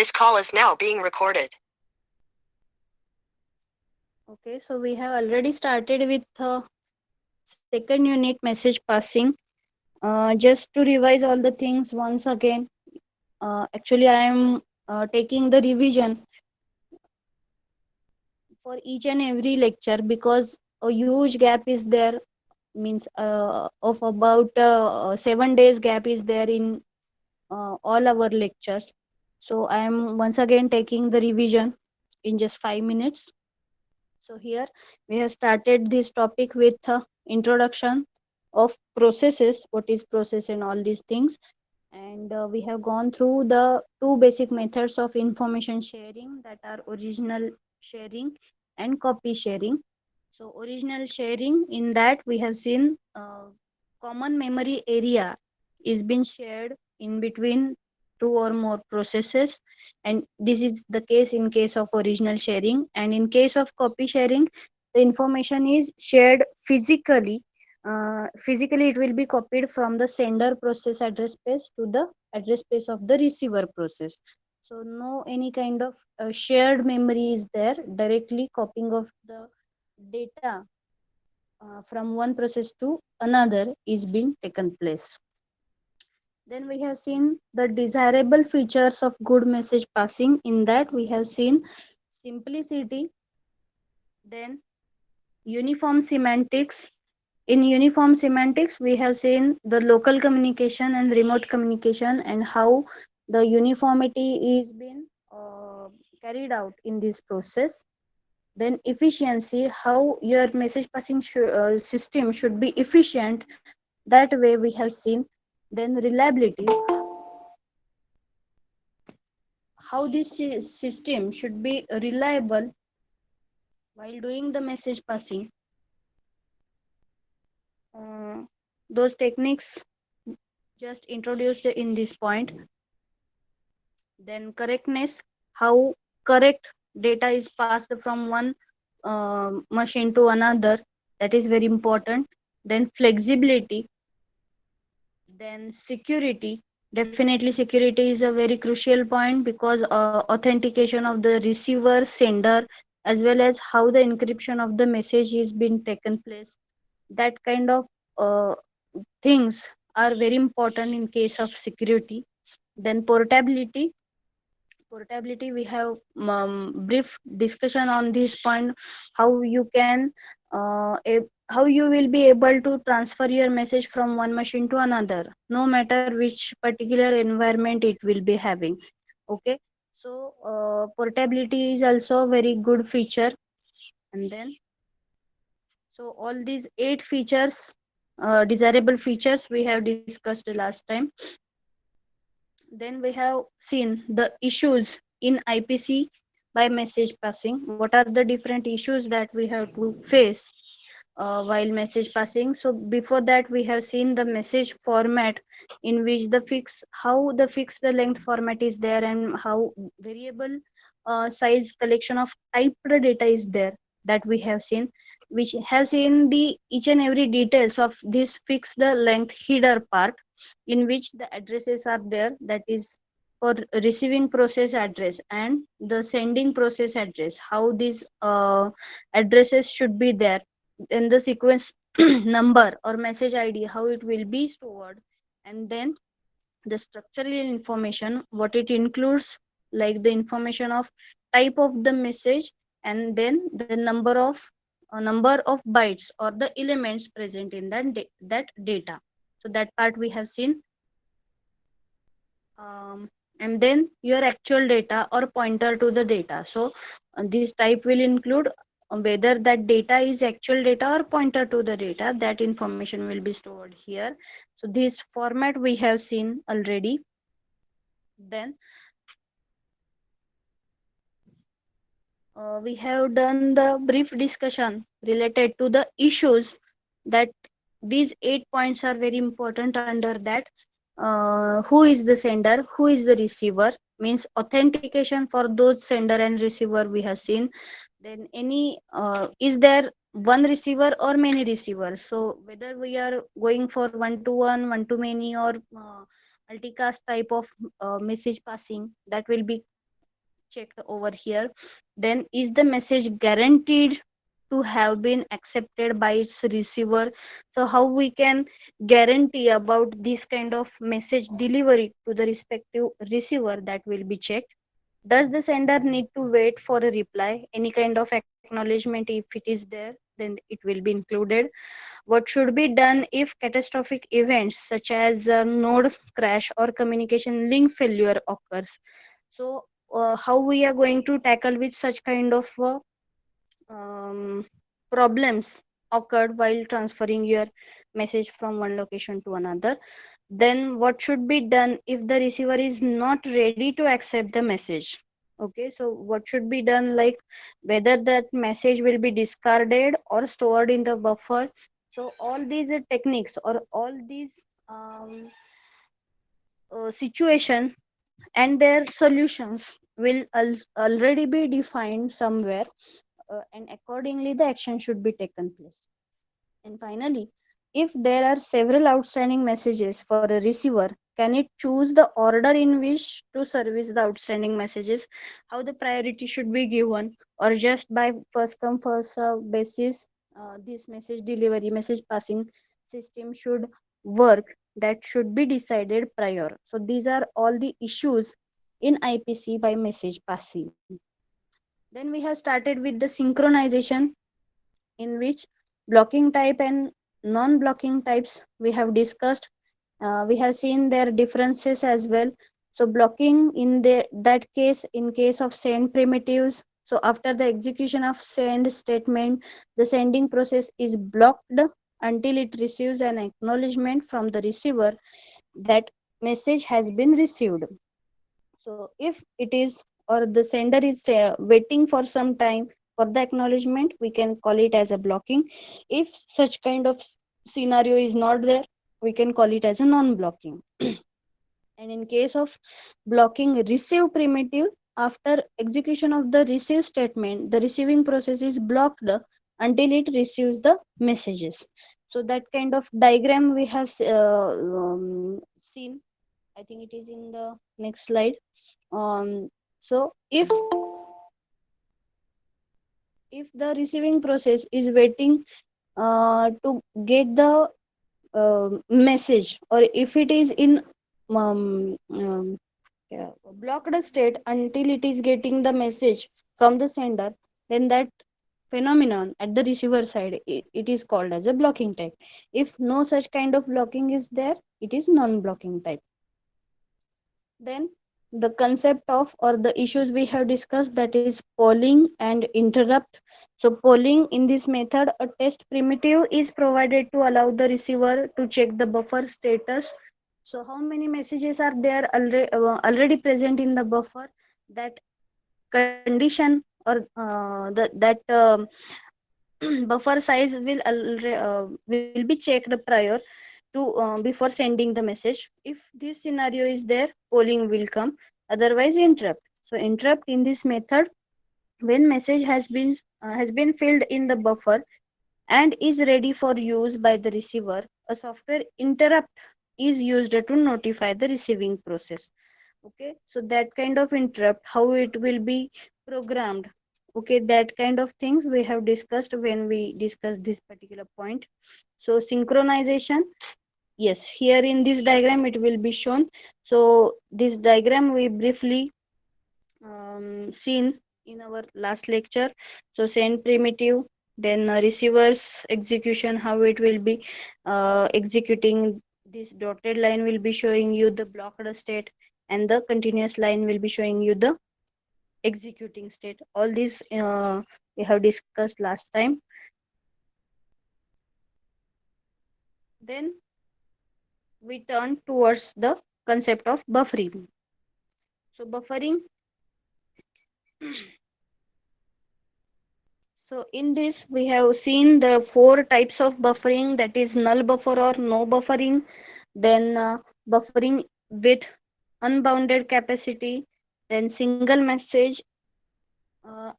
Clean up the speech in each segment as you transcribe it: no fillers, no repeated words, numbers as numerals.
This call is now being recorded. Okay, so we have already started with second unit message passing. Just to revise all the things once again. Actually, I am taking the revision for each and every lecture because a huge gap is there, means of about 7 days gap is there in all our lectures. So I am once again taking the revision in just 5 minutes. So here we have started this topic with introduction of processes, what is process and all these things. And we have gone through the two basic methods of information sharing, that are original sharing and copy sharing. So original sharing, in that we have seen common memory area is being shared in between two or more processes, and this is the case in case of original sharing. And in case of copy sharing, the information is shared physically. Physically it will be copied from the sender process address space to the address space of the receiver process. So no any kind of shared memory is there. Directly copying of the data from one process to another is being taken place. Then we have seen the desirable features of good message passing. In that we have seen simplicity, then uniform semantics. In uniform semantics we have seen the local communication and remote communication, and how the uniformity is being carried out in this process. Then efficiency, how your message passing system should be efficient, that way we have seen. Then reliability, how this system should be reliable while doing the message passing. uh, those techniques just introduced in this point. Then correctness, how correct data is passed from one machine to another, that is very important. Then flexibility, then security. Definitely security is a very crucial point, because authentication of the receiver, sender, as well as how the encryption of the message is being taken place, that kind of uh, things are very important in case of security. Then portability, we have brief discussion on this point, how you can how you will be able to transfer your message from one machine to another, no matter which particular environment it will be having. Okay, so portability is also a very good feature. And then, so all these 8 features, desirable features, we have discussed last time. Then we have seen the issues in IPC by message passing. What are the different issues that we have to face while message passing? So before that, we have seen the message format, in which the how the fixed length format is there, and how variable size collection of typed data is there, that we have seen, which have seen the each and every details of this fixed length header part, in which the addresses are there, that is for receiving process address and the sending process address, how these addresses should be there, in the sequence number or message id, how it will be stored. And then the structural information, what it includes, like the information of type of the message, and then the number of bytes or the elements present in that data. So that part we have seen. And then your actual data or pointer to the data. So this type will include whether that data is actual data or pointer to the data, that information will be stored here. So this format we have seen already. Then we have done the brief discussion related to the issues, that these 8 points are very important under that. Who is the sender, who is the receiver, means authentication for those sender and receiver we have seen. Then any is there one receiver or many receivers, so whether we are going for one to one, one to many, or multicast type of message passing, that will be checked over here. Then is the message guaranteed to have been accepted by its receiver? So how we can guarantee about this kind of message delivery to the respective receiver, that will be checked. Does the sender need to wait for a reply, any kind of acknowledgement? If it is there, then it will be included. What should be done if catastrophic events such as node crash or communication link failure occurs? So how we are going to tackle with such kind of um, problems occurred while transferring your message from one location to another? Then what should be done if the receiver is not ready to accept the message? Okay, so what should be done, like whether that message will be discarded or stored in the buffer? So all these techniques or all these situation and their solutions will already be defined somewhere, and accordingly the action should be taken place. And finally, if there are several outstanding messages for a receiver, can it choose the order in which to service the outstanding messages? How the priority should be given, or just by first come first serve basis? This message delivery, message passing system should work. That should be decided prior. So these are all the issues in IPC by message passing. Then we have started with the synchronization, in which blocking type and non-blocking types we have discussed. We have seen their differences as well. So blocking in that case, in case of send primitives, so after the execution of send statement, the sending process is blocked until it receives an acknowledgement from the receiver that message has been received. So if it is, or the sender is waiting for some time for the acknowledgement, we can call it as a blocking. If such kind of scenario is not there, we can call it as a non-blocking. And in case of blocking receive primitive, after execution of the receive statement, the receiving process is blocked until it receives the messages. So that kind of diagram we have seen. I think it is in the next slide. So if the receiving process is waiting to get the message, or if it is in um, um, blocked state until it is getting the message from the sender, then that phenomenon at the receiver side, it is called as a blocking type. If no such kind of blocking is there, it is non-blocking type. Then the concept of, or the issues we have discussed, that is polling and interrupt. So polling, in this method a test primitive is provided to allow the receiver to check the buffer status. So how many messages are there already present in the buffer? That condition, or that buffer size will be checked prior to before sending the message. If this scenario is there, polling will come, otherwise interrupt. So interrupt in this method, when message has been filled in the buffer and is ready for use by the receiver, a software interrupt is used to notify the receiving process. Okay, so that kind of interrupt, how it will be programmed, okay, that kind of things we have discussed when we discussed this particular point. So synchronization, yes, here in this diagram it will be shown. So this diagram we briefly seen in our last lecture. So send primitive, then receivers execution, how it will be executing. This dotted line will be showing you the blocked state, and the continuous line will be showing you the executing state. All these we have discussed last time. Then we turn towards the concept of buffering. So buffering, so in this we have seen the four types of buffering, that is null buffer or no buffering, then buffering with unbounded capacity, then single message,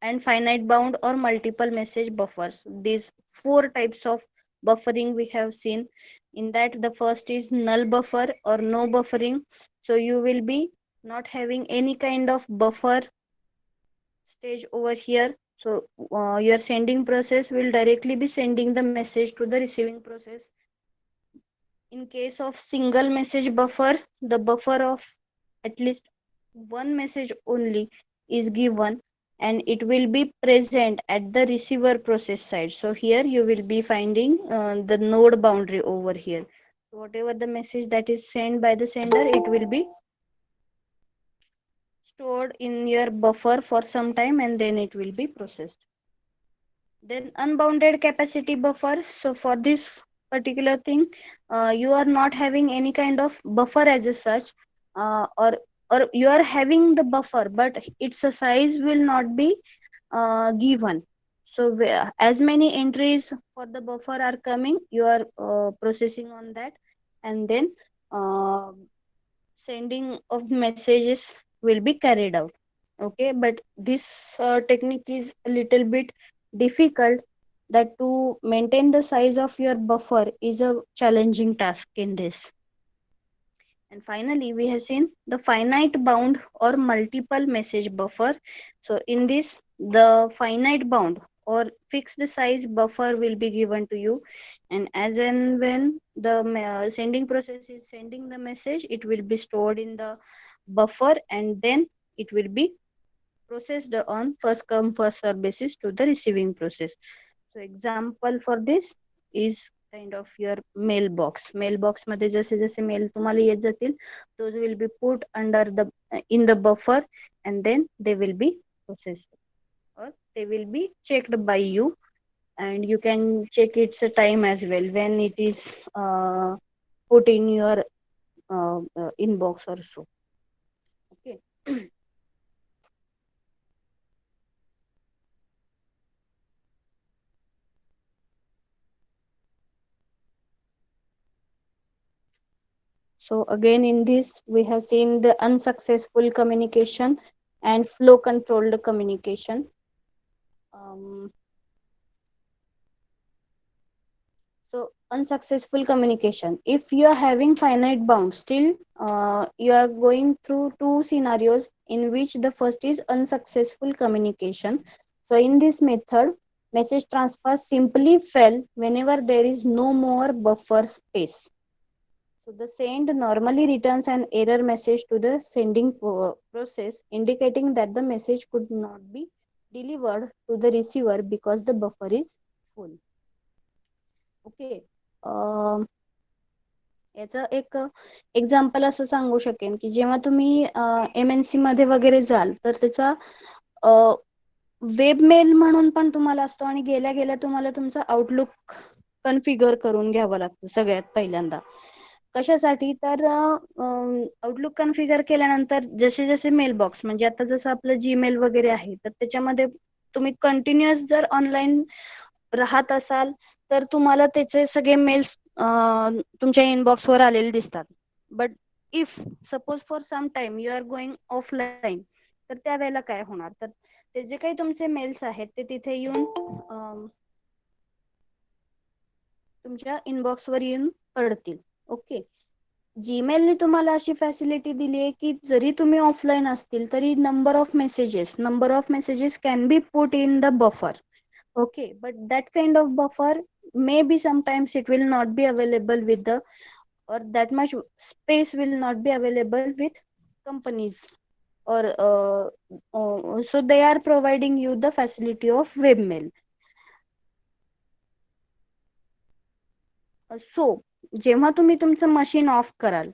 and finite bound or multiple message buffers. These four types of buffering we have seen. In that, the first is null buffer or no buffering. So you will be not having any kind of buffer stage over here. So your sending process will directly be sending the message to the receiving process. In case of single message buffer, the buffer of at least one message only is given, and it will be present at the receiver process side. So here you will be finding the node boundary over here. So whatever the message that is sent by the sender, it will be stored in your buffer for some time and then it will be processed. Then unbounded capacity buffer. So for this particular thing, you are not having any kind of buffer as a such, or you are having the buffer, but its size will not be given. So as many entries for the buffer are coming, you are processing on that, and then uh, sending of messages will be carried out. Okay, but this technique is a little bit difficult, that to maintain the size of your buffer is a challenging task in this. And finally, we have seen the finite bound or multiple message buffer. So in this, the finite bound or fixed size buffer will be given to you, and as and when the sending process is sending the message, it will be stored in the buffer, and then it will be processed on first come first serve basis to the receiving process. So example for this is kind of your mailbox मध्ये जसे जसे mail तुम्हाला येत जातील, those will be put under the in the buffer, and then they will be processed, or they will be checked by you, and you can check its time as well when it is put in your inbox or so. Okay. So again, in this, we have seen the unsuccessful communication and flow controlled communication. Um, so unsuccessful communication. If you are having finite bound, still you are going through two scenarios in which the first is unsuccessful communication. So in this method, message transfer simply fail whenever there is no more buffer space. So the send normally returns an error message to the sending process, indicating that the message could not be delivered to the receiver because the buffer is full. Okay. याचं एक example असं सांगू शकेन की जेव्हा तुम्ही MNC मध्ये वगैरे जाल तर त्याचा वेब मेल म्हणून पण तुम्हाला असतो, आणि गेल्या गेल्या तुम्हाला तुमचा आउटलुक कन्फिगर करून घ्यावं लागतं सगळ्यात पहिल्यांदा. कशासाठी तर आउटलुक कन्फिगर केल्यानंतर जसे जसे मेल बॉक्स, म्हणजे आता जसं आपलं जीमेल वगैरे आहे, तर त्याच्यामध्ये तुम्ही कंटिन्युअस जर ऑनलाईन राहत असाल तर तुम्हाला त्याचे सगळे मेल्स तुमच्या इनबॉक्सवर आलेले दिसतात. But if suppose for some time you are going offline, तर त्यावेळेला काय होणार, तर ते जे काही तुमचे मेल्स आहेत ते तिथे येऊन तुमच्या इनबॉक्सवर येऊन पडतील. ओके. जीमेलने तुम्हाला अशी फॅसिलिटी दिली आहे की जरी तुम्ही ऑफलाईन असतील तरी number of messages can be put in the buffer. Okay, but that kind of buffer maybe sometimes it will not be available with the, or that much space will not be available with companies, or so they are providing you the facility of webmail. सो जेव्हा तुम्ही तुमचं machine of कराल,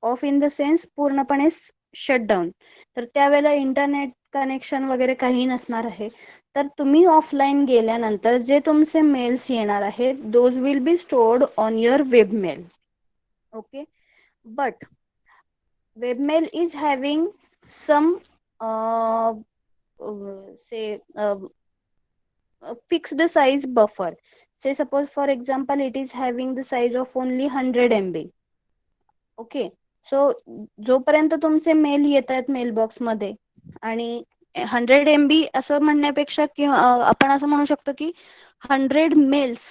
of in the sense पूर्णपणे shutdown, तर त्यावेळेला internet connection वगैरे काही नसणार आहे, तर तुम्ही ऑफलाईन गेल्यानंतर जे तुमचे मेल्स येणार आहेत those will be stored on your webmail. Okay. But webmail is having some say fixed size buffer. Say suppose for example it is having the size of only 100 MB. Okay. सो जोपर्यंत तुमचे mail येत आहेत mailbox मध्ये, आणि 100 MB असं म्हणण्यापेक्षा किंवा आपण असं म्हणू शकतो की 100 मेल्स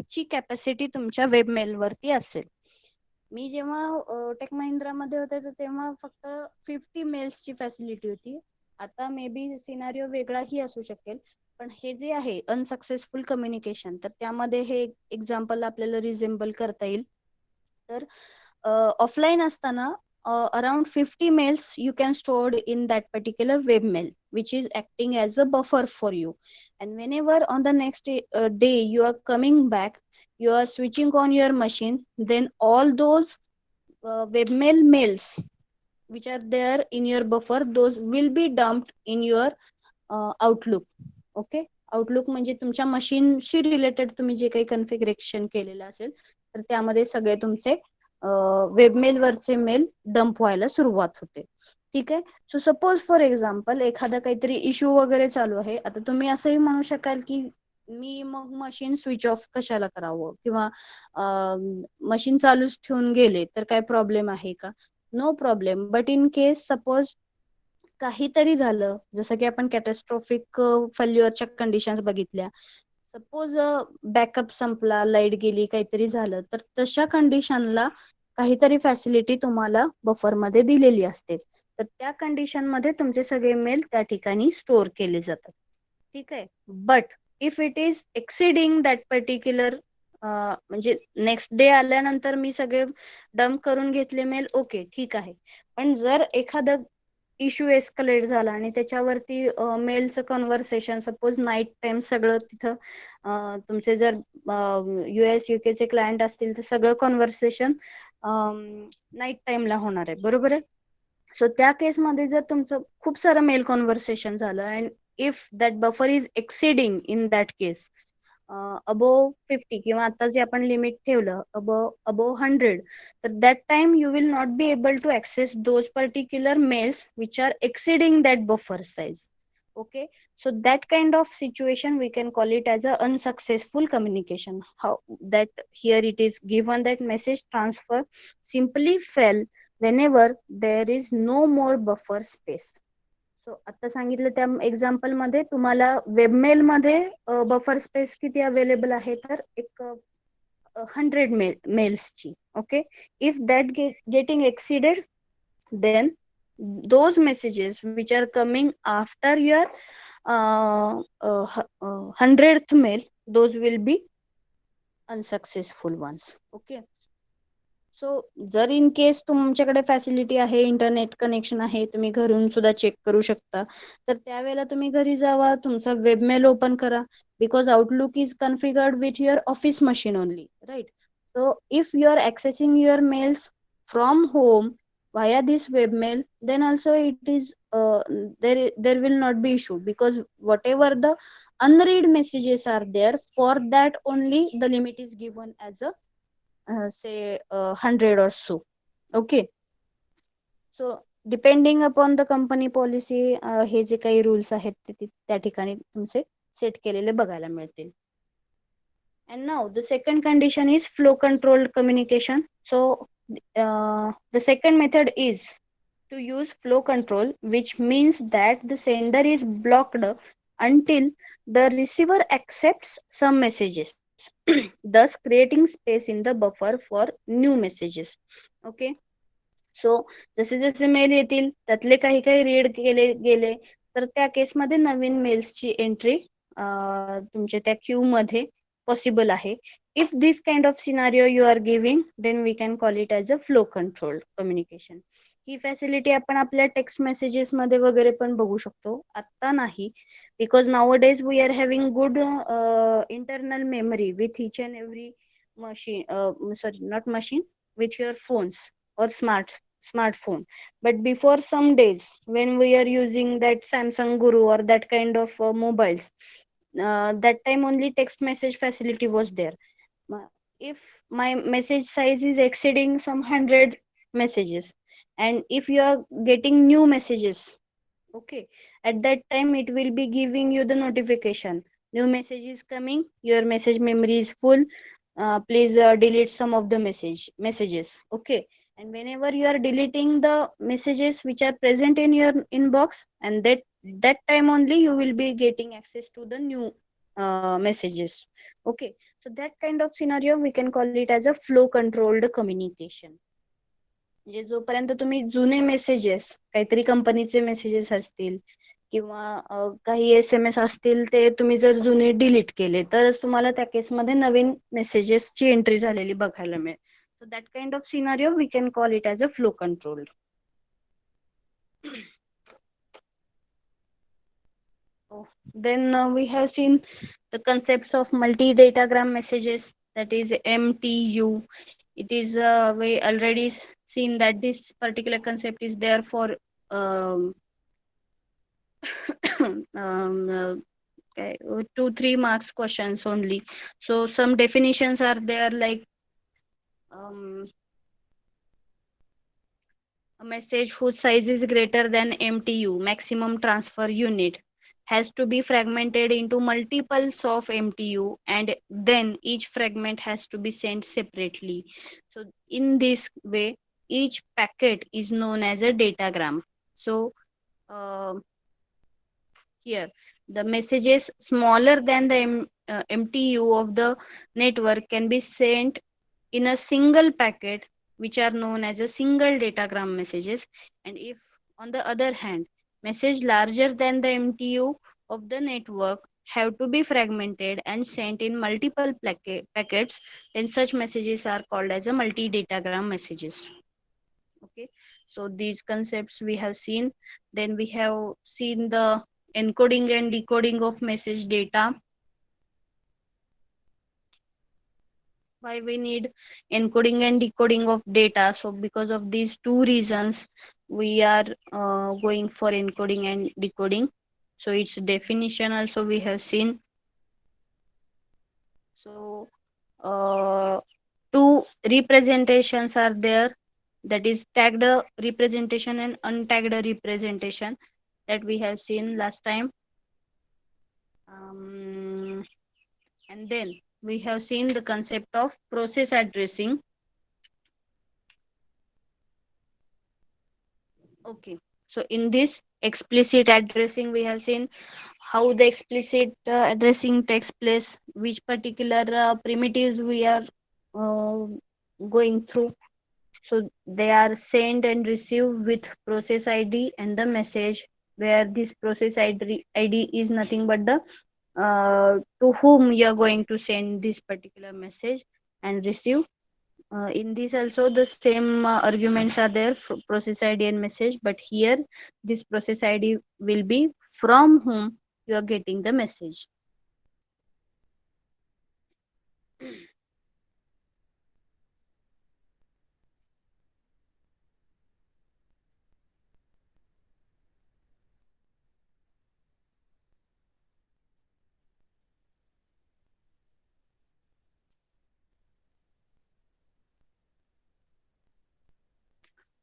ची कॅपॅसिटी तुमच्या वेब मेल वरती असेल. मी जेव्हा टेक महिंद्रा मध्ये होते तर तेव्हा फक्त 50 मेल्सची फॅसिलिटी होती, आता मे बी सिनारिओ वेगळाही असू शकेल, पण हे जे आहे अनसक्सेसफुल कम्युनिकेशन, तर त्यामध्ये हे एक्झाम्पल आपल्याला रिझेंबल करता येईल. तर ऑफलाईन असताना around 50 mails you can stored in that particular web mail, which is acting as a buffer for you. And whenever on the next day you are coming back, you are switching on your machine, then all those webmail mails which are there in your buffer, those will be dumped in your outlook. Okay, outlook म्हणजे तुमच्या मशीनशी related तुम्ही जे काही configuration केलेलं असेल, तर त्यामध्ये सगळे तुमचे वेबमेल वरचे मेल डंप व्हायला सुरुवात होते. ठीक आहे. सो सपोज फॉर एक्झाम्पल एखादा काहीतरी इश्यू वगैरे चालू आहे, आता तुम्ही असंही म्हणू शकाल की मी मग मशीन स्विच ऑफ कशाला करावं, किंवा मशीन चालूच ठेवून गेले तर काय प्रॉब्लेम आहे का? No problem. But in case suppose काहीतरी झालं, जसं की आपण कॅटॅस्ट्रॉफिक फेल्युअरच्या कंडिशन्स बघितल्या, सपोज बॅकअप संपला, लाईट गेली, काहीतरी झालं, तर तशा कंडिशनला काहीतरी फॅसिलिटी तुम्हाला बफरमध्ये दिलेली असते. तर त्या कंडिशनमध्ये तुमचे सगळे मेल त्या ठिकाणी स्टोअर केले जातात. ठीक आहे. But if it is exceeding that particular, म्हणजे नेक्स्ट डे आल्यानंतर मी सगळे डंप करून घेतले मेल, ओके ठीक आहे. पण जर एखादं इश्यू एस्कलेट झाला आणि त्याच्यावरती मेलचं कन्व्हर्सेशन, सपोज नाईट टाइम सगळं तिथं तुमचे जर US UK चे क्लायंट असतील तर सगळं कन्व्हर्सेशन नाईट टाइमला होणार आहे, बरोबर आहे. सो त्या केसमध्ये जर तुमचं खूप सारं मेल कॉन्व्हर्सेशन झालं and if that buffer is exceeding in that case above 50, किंवा आता जे आपण लिमिट ठेवलं अबोव 100, तर that time you will not be able to access those particular mails which are exceeding that buffer size. Okay, so that kind of situation we can call it as a unsuccessful communication. How that here it is given that message transfer simply fail whenever there is no more buffer space. सो आता सांगितलं त्या example मध्ये तुम्हाला webmail मध्ये buffer space किती available आहे, तर एक 100 मेल्सची. Okay, if that getting exceeded, then those messages which are coming after your 100th mail, those will be unsuccessful ones. Okay, सो जर इन केस तुमच्याकडे फॅसिलिटी आहे, इंटरनेट कनेक्शन आहे, तुम्ही घरून सुद्धा चेक करू शकता, तर त्यावेळेला तुम्ही घरी जावा, तुमचा वेबमेल ओपन करा, because Outlook is configured with your office machine only, right. So if you are accessing your mails from home via this webmail, then also it is there will not be issue, because whatever the unread messages are there, for that only the limit is given as a say 100 or so. Okay, so depending upon the company policy हे जे काही rules आहेत ते त्या ठिकाणी तुमचे set केलेले बघायला मिळतील. And now the second condition is flow controlled communication. So the second method is to use flow control, which means that the sender is blocked until the receiver accepts some messages, thus creating space in the buffer for new messages. Okay, सो जसे जसे mail येतील त्यातले काही काही read केले गेले, तर त्या केसमध्ये नवीन मेल्सची एंट्री तुमच्या त्या क्यू मध्ये पॉसिबल आहे. If this kind of scenario you are giving, then we can call it as a flow control communication. ही फॅसिलिटी आपण आपल्या टेक्स्ट मेसेजेस मध्ये वगैरे पण बघू शकतो. आता नाही, because now days we are having good internal memory with each and every machine, sorry not machine, with your phones or smartphone. But before some days when we are using that Samsung Guru or that kind of mobiles, that time only text message facility was there. If my message size is exceeding some 100 messages, and if you are getting new messages, okay, at that time it will be giving you the notification, new message is coming, your message memory is full, please delete some of the messages. Okay, and whenever you are deleting the messages which are present in your inbox, and that time only you will be getting access to the new messages. Okay, so that kind of scenario we can call it as a flow controlled communication. म्हणजे जोपर्यंत तुम्ही जुने messages, काहीतरी कंपनीचे messages असतील किंवा काही SMS असतील, ते तुम्ही जर जुने डिलीट केले तरच तुम्हाला त्या केसमध्ये नवीन मेसेजेसची एंट्री झालेली बघायला मिळेल. So that kind of scenario we can call it as a flow control. Then we have seen the concepts of multi-datagram messages, that is MTU. It is we already seen that this particular concept is there for um, okay, 2-3 marks questions only. So some definitions are there, like um, a message whose size is greater than MTU, maximum transfer unit, has to be fragmented into multiples of MTU, and then each fragment has to be sent separately. So, in this way, each packet is known as a datagram. So, uh, here the messages smaller than the MTU of the network can be sent in a single packet, which are known as a single datagram messages. And if, on the other hand, message larger than the MTU of the network have to be fragmented and sent in multiple packets, then such messages are called as a multi-datagram messages. Okay, so these concepts we have seen. Then we have seen the encoding and decoding of message data. Why we need encoding and decoding of data? So because of these two reasons, we are going for encoding and decoding. So its definition also we have seen. So two representations are there, that is tagged representation and untagged representation, that we have seen last time. And then we have seen the concept of process addressing. Okay, so in this explicit addressing, we have seen how the explicit addressing takes place, which particular primitives we are uh, going through. So they are sent and received with process ID and the message, where this process ID is nothing but the to whom you are going to send this particular message and receive. In this also the same arguments are there, process ID and message, but here this process ID will be from whom you are getting the message.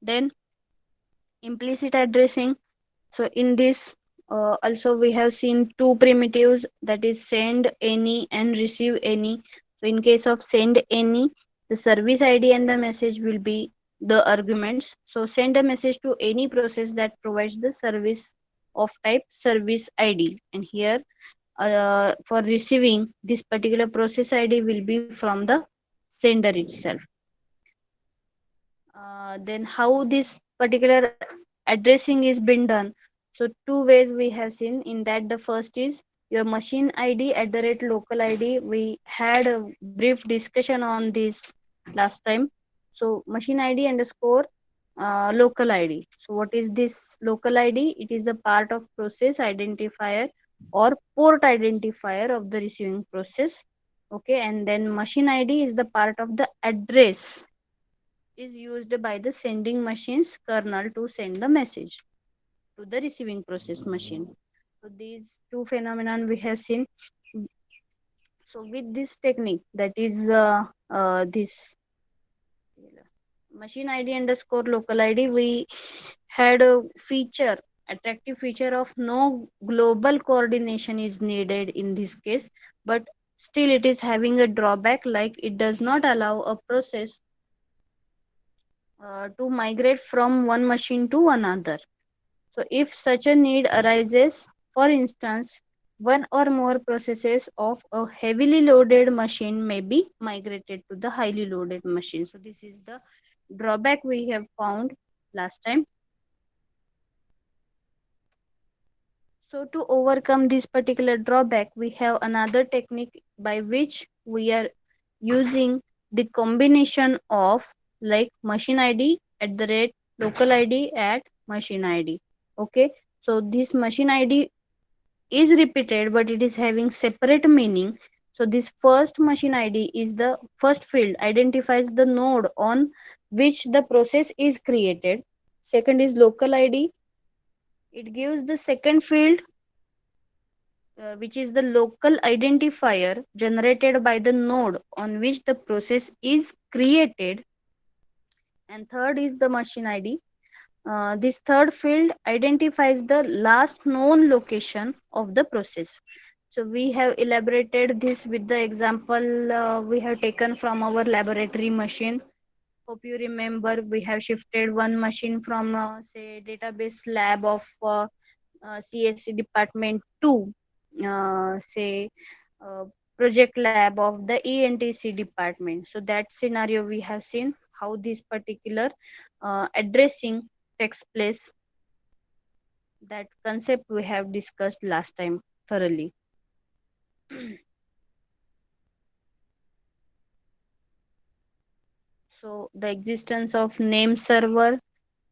Then implicit addressing. So in this also we have seen two primitives, that is send any and receive any. So in case of send any, the service ID and the message will be the arguments. So send a message to any process that provides the service of type service ID, and here for receiving, this particular process ID will be from the sender itself. Then how this particular addressing is been done? So two ways we have seen in that. The first is your machine ID at the rate local ID. We had a brief discussion on this last time. So machine ID underscore local ID. So what is this local ID? It is the part of process identifier or port identifier of the receiving process. Okay, and then machine ID is the part of the address is used by the sending machine's kernel to send the message to the receiving process machine. So these two phenomenon we have seen. So with this technique, that is this machine ID underscore local ID, we had a feature, attractive feature of no global coordination is needed in this case, but still it is having a drawback, like it does not allow a process to migrate from one machine to another. So if such a need arises, for instance, one or more processes of a heavily loaded machine may be migrated to the highly loaded machine. So this is the drawback we have found last time. So to overcome this particular drawback, we have another technique by which we are using the combination of like machine ID at the rate local ID at machine ID. Okay, so this machine ID is repeated but it is having separate meaning. So this first machine ID is the first field, identifies the node on which the process is created. Second is local ID, it gives the second field, which is the local identifier generated by the node on which the process is created. And third is the machine ID. This third field identifies the last known location of the process. So we have elaborated this with the example we have taken from our laboratory machine. Hope you remember we have shifted one machine from say database lab of CSC department to say uh, project lab of the ENTC department. So that scenario we have seen how this particular addressing takes place. That concept we have discussed last time thoroughly. So the existence of name server,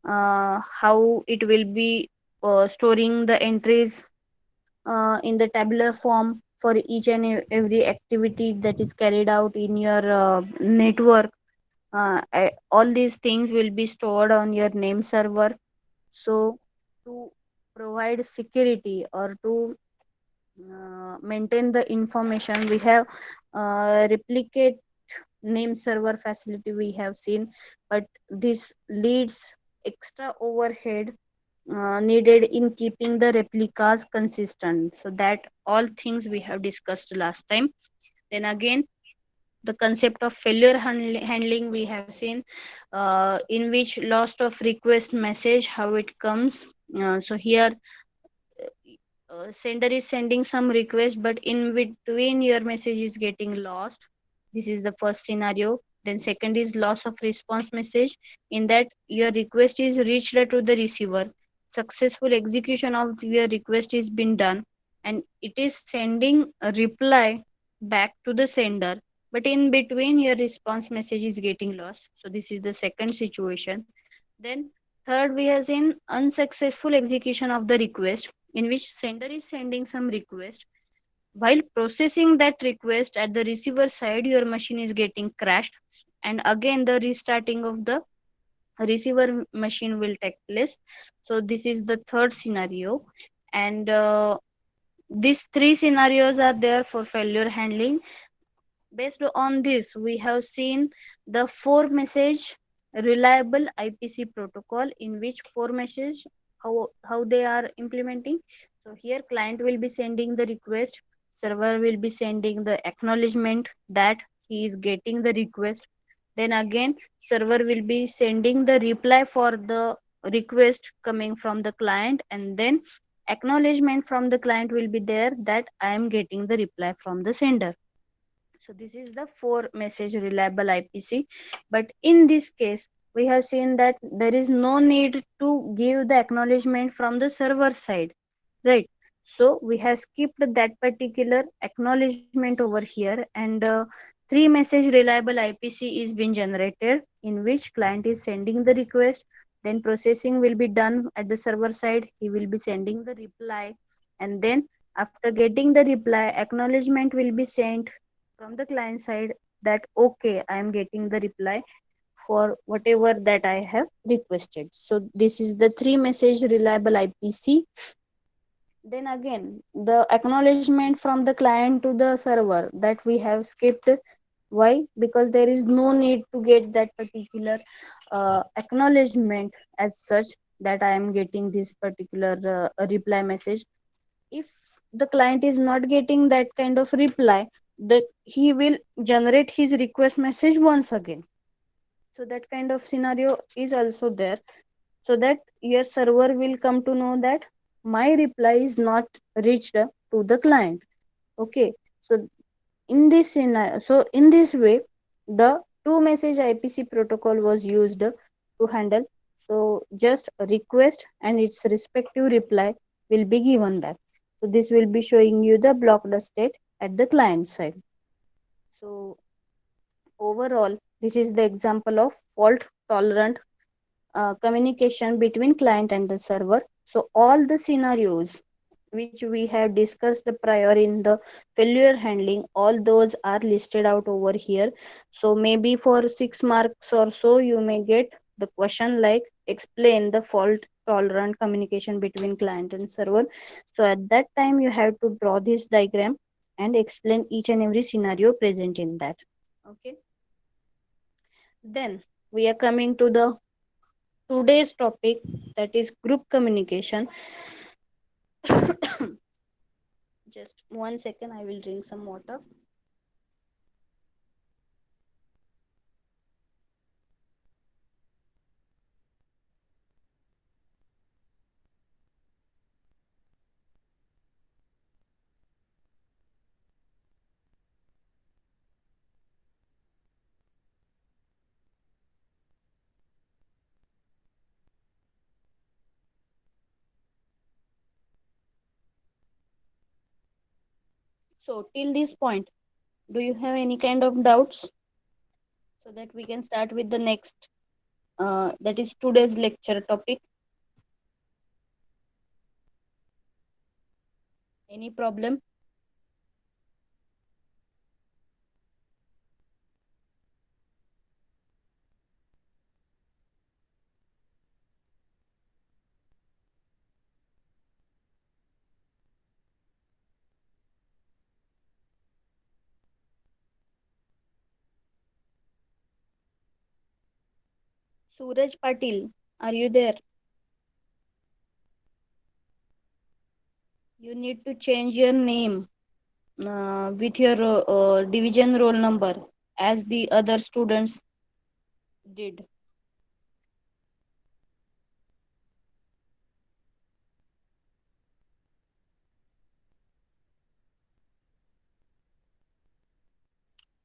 how it will be storing the entries in the tabular form for each and every activity that is carried out in your network. All these things will be stored on your name server. So to provide security or to maintain the information, we have replicate name server facility we have seen, but this leads extra overhead needed in keeping the replicas consistent. So that all things we have discussed last time. Then again, the concept of failure handling we have seen, in which loss of request message how it comes. So here sender is sending some request but in between your message is getting lost. This is the first scenario. Then second is loss of response message, in that your request is reached to the receiver, successful execution of your request is been done, and it is sending a reply back to the sender, but in between your response message is getting lost. So this is the second situation. Then third, we have seen unsuccessful execution of the request, in which sender is sending some request. While processing that request at the receiver side, your machine is getting crashed, and again the restarting of the receiver machine will take place. So this is the third scenario, and these three scenarios are there for failure handling. Based on this, we have seen the four message reliable IPC protocol, in which four message how they are implementing. So here client will be sending the request, server will be sending the acknowledgement that he is getting the request. Then again server will be sending the reply for the request coming from the client, and then acknowledgement from the client will be there that I am getting the reply from the sender. So this is the four message reliable IPC. But in this case, we have seen that there is no need to give the acknowledgement from the server side, right? So we have skipped that particular acknowledgement over here, and three message reliable IPC is being generated, in which client is sending the request, then processing will be done at the server side. He will be sending the reply, and then after getting the reply, acknowledgement will be sent from the client side that okay, I am getting the reply for whatever that I have requested. So this is the three message reliable IPC. Then again the acknowledgement from the client to the server, that we have skipped. Why? Because there is no need to get that particular acknowledgement as such, that I am getting this particular reply message. If the client is not getting that kind of reply, the he will generate his request message once again. So that kind of scenario is also there, so that your server will come to know that my reply is not reached to the client. Okay, so in this scenario, so in this way, the two message IPC protocol was used to handle. So just a request and its respective reply will be given back. So this will be showing you the blocked state at the client side. So overall, this is the example of fault tolerant communication between client and the server. So all the scenarios which we have discussed prior in the failure handling, all those are listed out over here. So maybe for 6 marks or so you may get the question like explain the fault tolerant communication between client and server. So at that time you have to draw this diagram and explain each and every scenario present in that. Okay, then we are coming to the today's topic, that is group communication. Just 1 second, I will drink some water. So till this point, do you have any kind of doubts, so that we can start with the next, that is today's lecture topic? Any problem? Suraj Patil, are you there? You need to change your name with your division roll number as the other students did.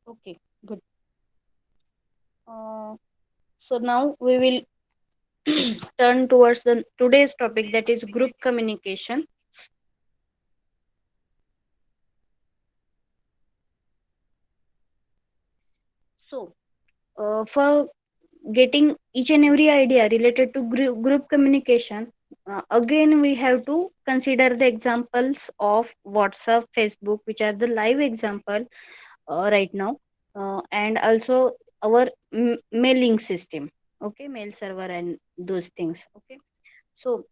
Okay, good. Uh, so now we will turn towards the today's topic, that is group communication. So for getting each and every idea related to group communication, again we have to consider the examples of WhatsApp, Facebook, which are the live example right now, and also our mailing system, okay, mail server and those things. Okay, so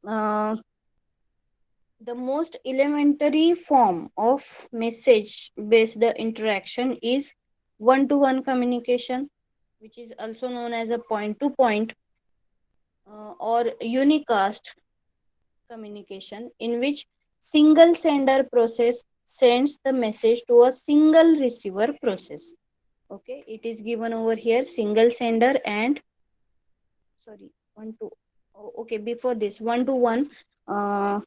the most elementary form of message based interaction is one to one communication, which is also known as a point to point or unicast communication, in which single sender process sends the message to a single receiver process. Okay, it is given over here single sender and, sorry, one to, okay, before this one to one, uh,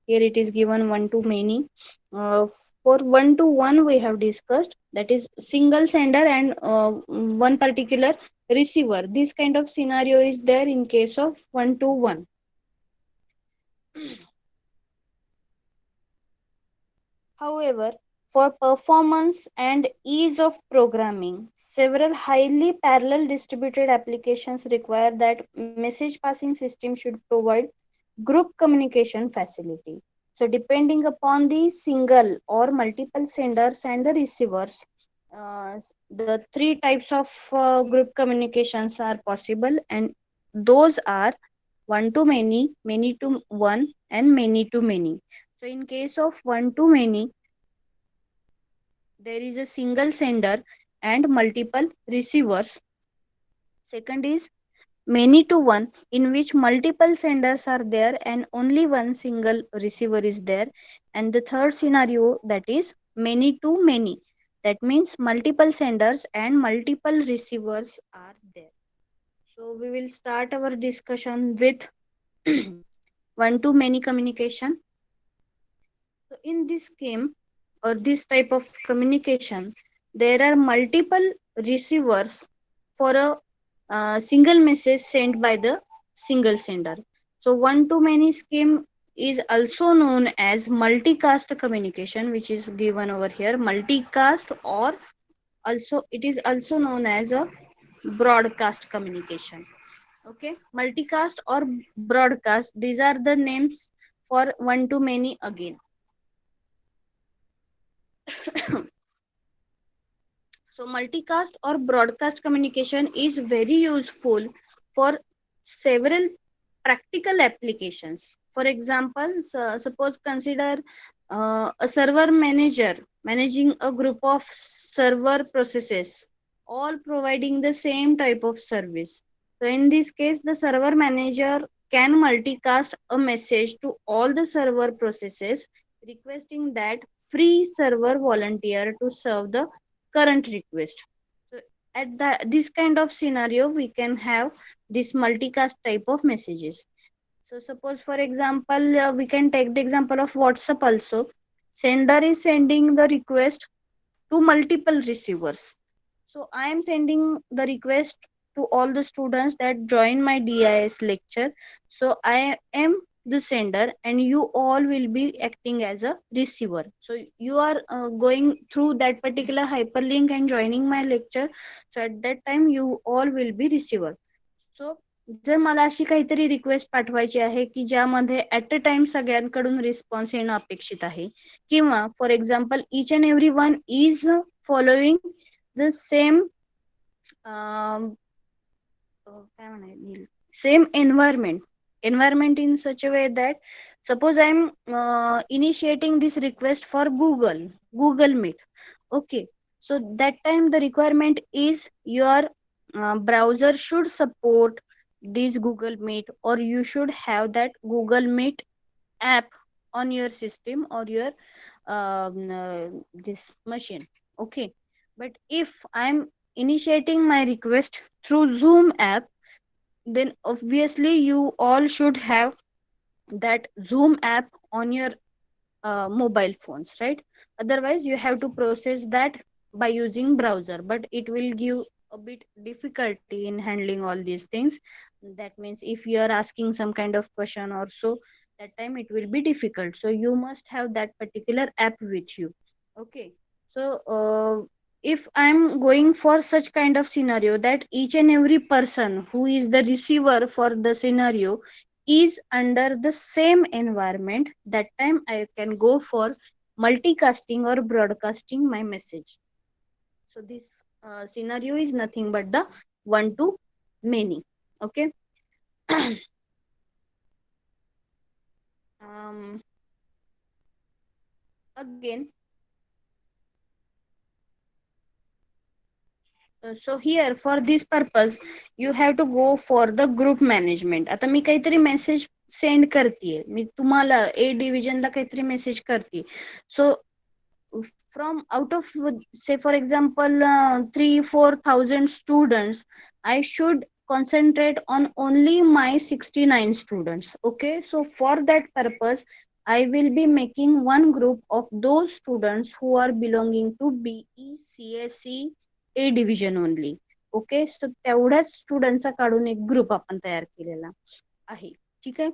here it is given one to many. uh, for one to one we have discussed, that is single sender and one particular receiver. This kind of scenario is there in case of one to one. However, for performance and ease of programming, several highly parallel distributed applications require that message passing system should provide group communication facility. So, depending upon the single or multiple senders and the receivers, the three types of group communications are possible, and those are one to many, many to one, and many to many. So, in case of one to many, there is a single sender and multiple receivers. Second is many to one, in which multiple senders are there and only one single receiver is there. And the third scenario, that is many to many, that means multiple senders and multiple receivers are there. So we will start our discussion with one to many communication. So in this scheme or this type of communication, there are multiple receivers for a single message sent by the single sender. So one to many scheme is also known as multicast communication, which is given over here. Multicast, or also it is also known as a broadcast communication. Okay, multicast or broadcast, these are the names for one to many again. So multicast or broadcast communication is very useful for several practical applications. For example, suppose consider a server manager managing a group of server processes, all providing the same type of service. So in this case, the server manager can multicast a message to all the server processes requesting that free server volunteer to serve the current request. So at this kind of scenario, we can have this multicast type of messages. So suppose for example, we can take the example of WhatsApp also. Sender is sending the request to multiple receivers. So I am sending the request to all the students that join my DIS lecture. So I am the sender and you all will be acting as a receiver. So you are going through that particular hyperlink and joining my lecture. So at that time you all will be receiver. सो जर मला अशी काहीतरी request पाठवायची आहे की ज्यामध्ये at a time सगळ्यांकडून response येणं अपेक्षित आहे, किंवा for example etch and every one is following the same काय म्हणायला same environment in such a way that suppose I'm initiating this request for Google Meet. Okay, so that time the requirement is your browser should support this Google Meet, or you should have that Google Meet app on your system or your this machine. Okay, but if I'm initiating my request through Zoom app, then obviously you all should have that Zoom app on your mobile phones, right? Otherwise you have to process that by using browser, but it will give a bit difficulty in handling all these things. That means if you are asking some kind of question or so, that time it will be difficult, so you must have that particular app with you. Okay, so if I'm going for such kind of scenario that each and every person who is the receiver for the scenario is under the same environment, that time I can go for multicasting or broadcasting my message. So this scenario is nothing but the one to many. Okay. um, Again, so here for this purpose you have to go for the group management. आता मी काहीतरी message send करते, मी तुम्हाला ए डिव्हिजनला काहीतरी message करते. सो from out of say for example 3-4 thousand students, I should concentrate on only my 69 students. Okay, so for that purpose I will be making one group of those students who are belonging to BECSE A division only. Okay, so तेवढ्याच स्टुडंटचा काढून एक group आपण तयार केलेला आहे. ठीक आहे.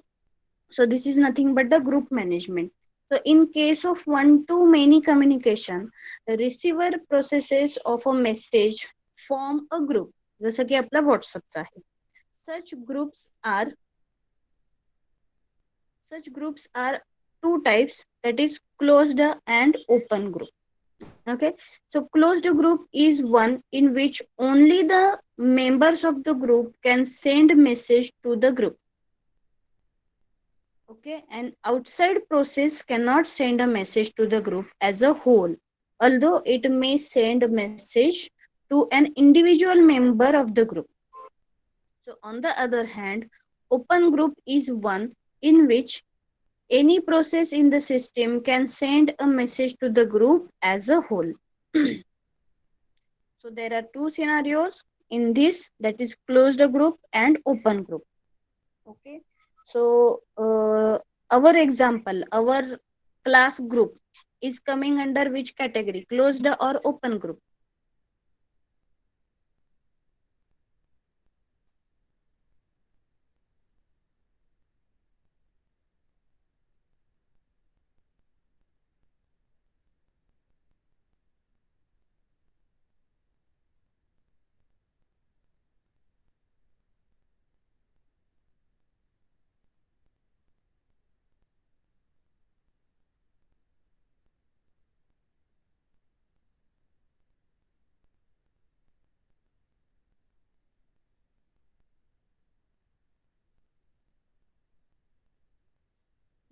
So this is nothing but the group management. So in case of one-to-many communication, the receiver processes of a message form a group. जसं की आपला WhatsAppचा आहे. Such groups are two types, that is closed and open group. Okay, so closed group is one in which only the members of the group can send message to the group. Okay, an outside process cannot send a message to the group as a whole, although it may send a message to an individual member of the group. So on the other hand, open group is one in which any process in the system can send a message to the group as a whole. So there are two scenarios in this, that is closed group and open group. Okay, so our example, our class group is coming under which category, closed or open group?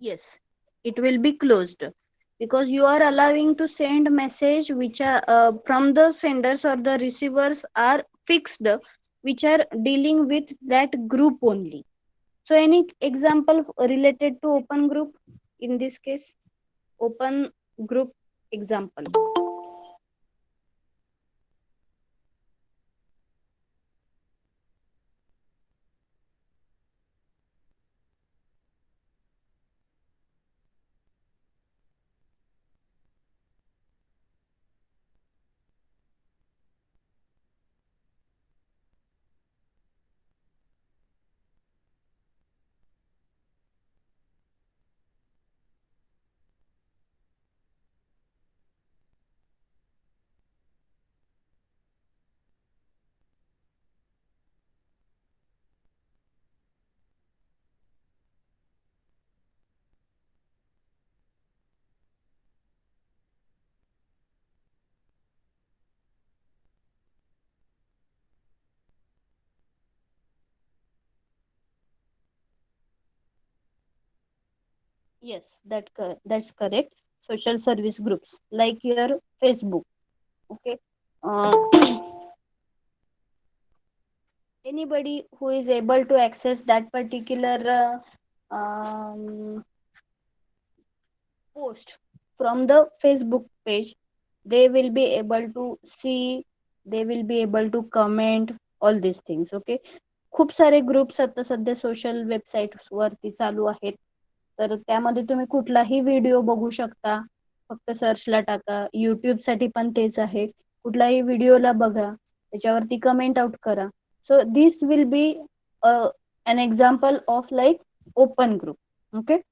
Yes, it will be closed because you are allowing to send message which are from the senders or the receivers are fixed, which are dealing with that group only. So any example related to open group in this case? Open group example. Yes, that's correct. Social service groups like your Facebook. Okay. Uh, anybody who is able to access that particular post from the Facebook page, they will be able to see, they will be able to comment all these things. Okay. खूप सारे groups आता सध्या social website वरती चालू आहेत. तर त्यामध्ये तुम्ही कुठलाही व्हिडिओ बघू शकता. फक्त सर्चला टाका. युट्यूब साठी पण तेच आहे. कुठलाही व्हिडिओला बघा, त्याच्यावरती कमेंट आउट करा. So this will be an example of like open group. Okay.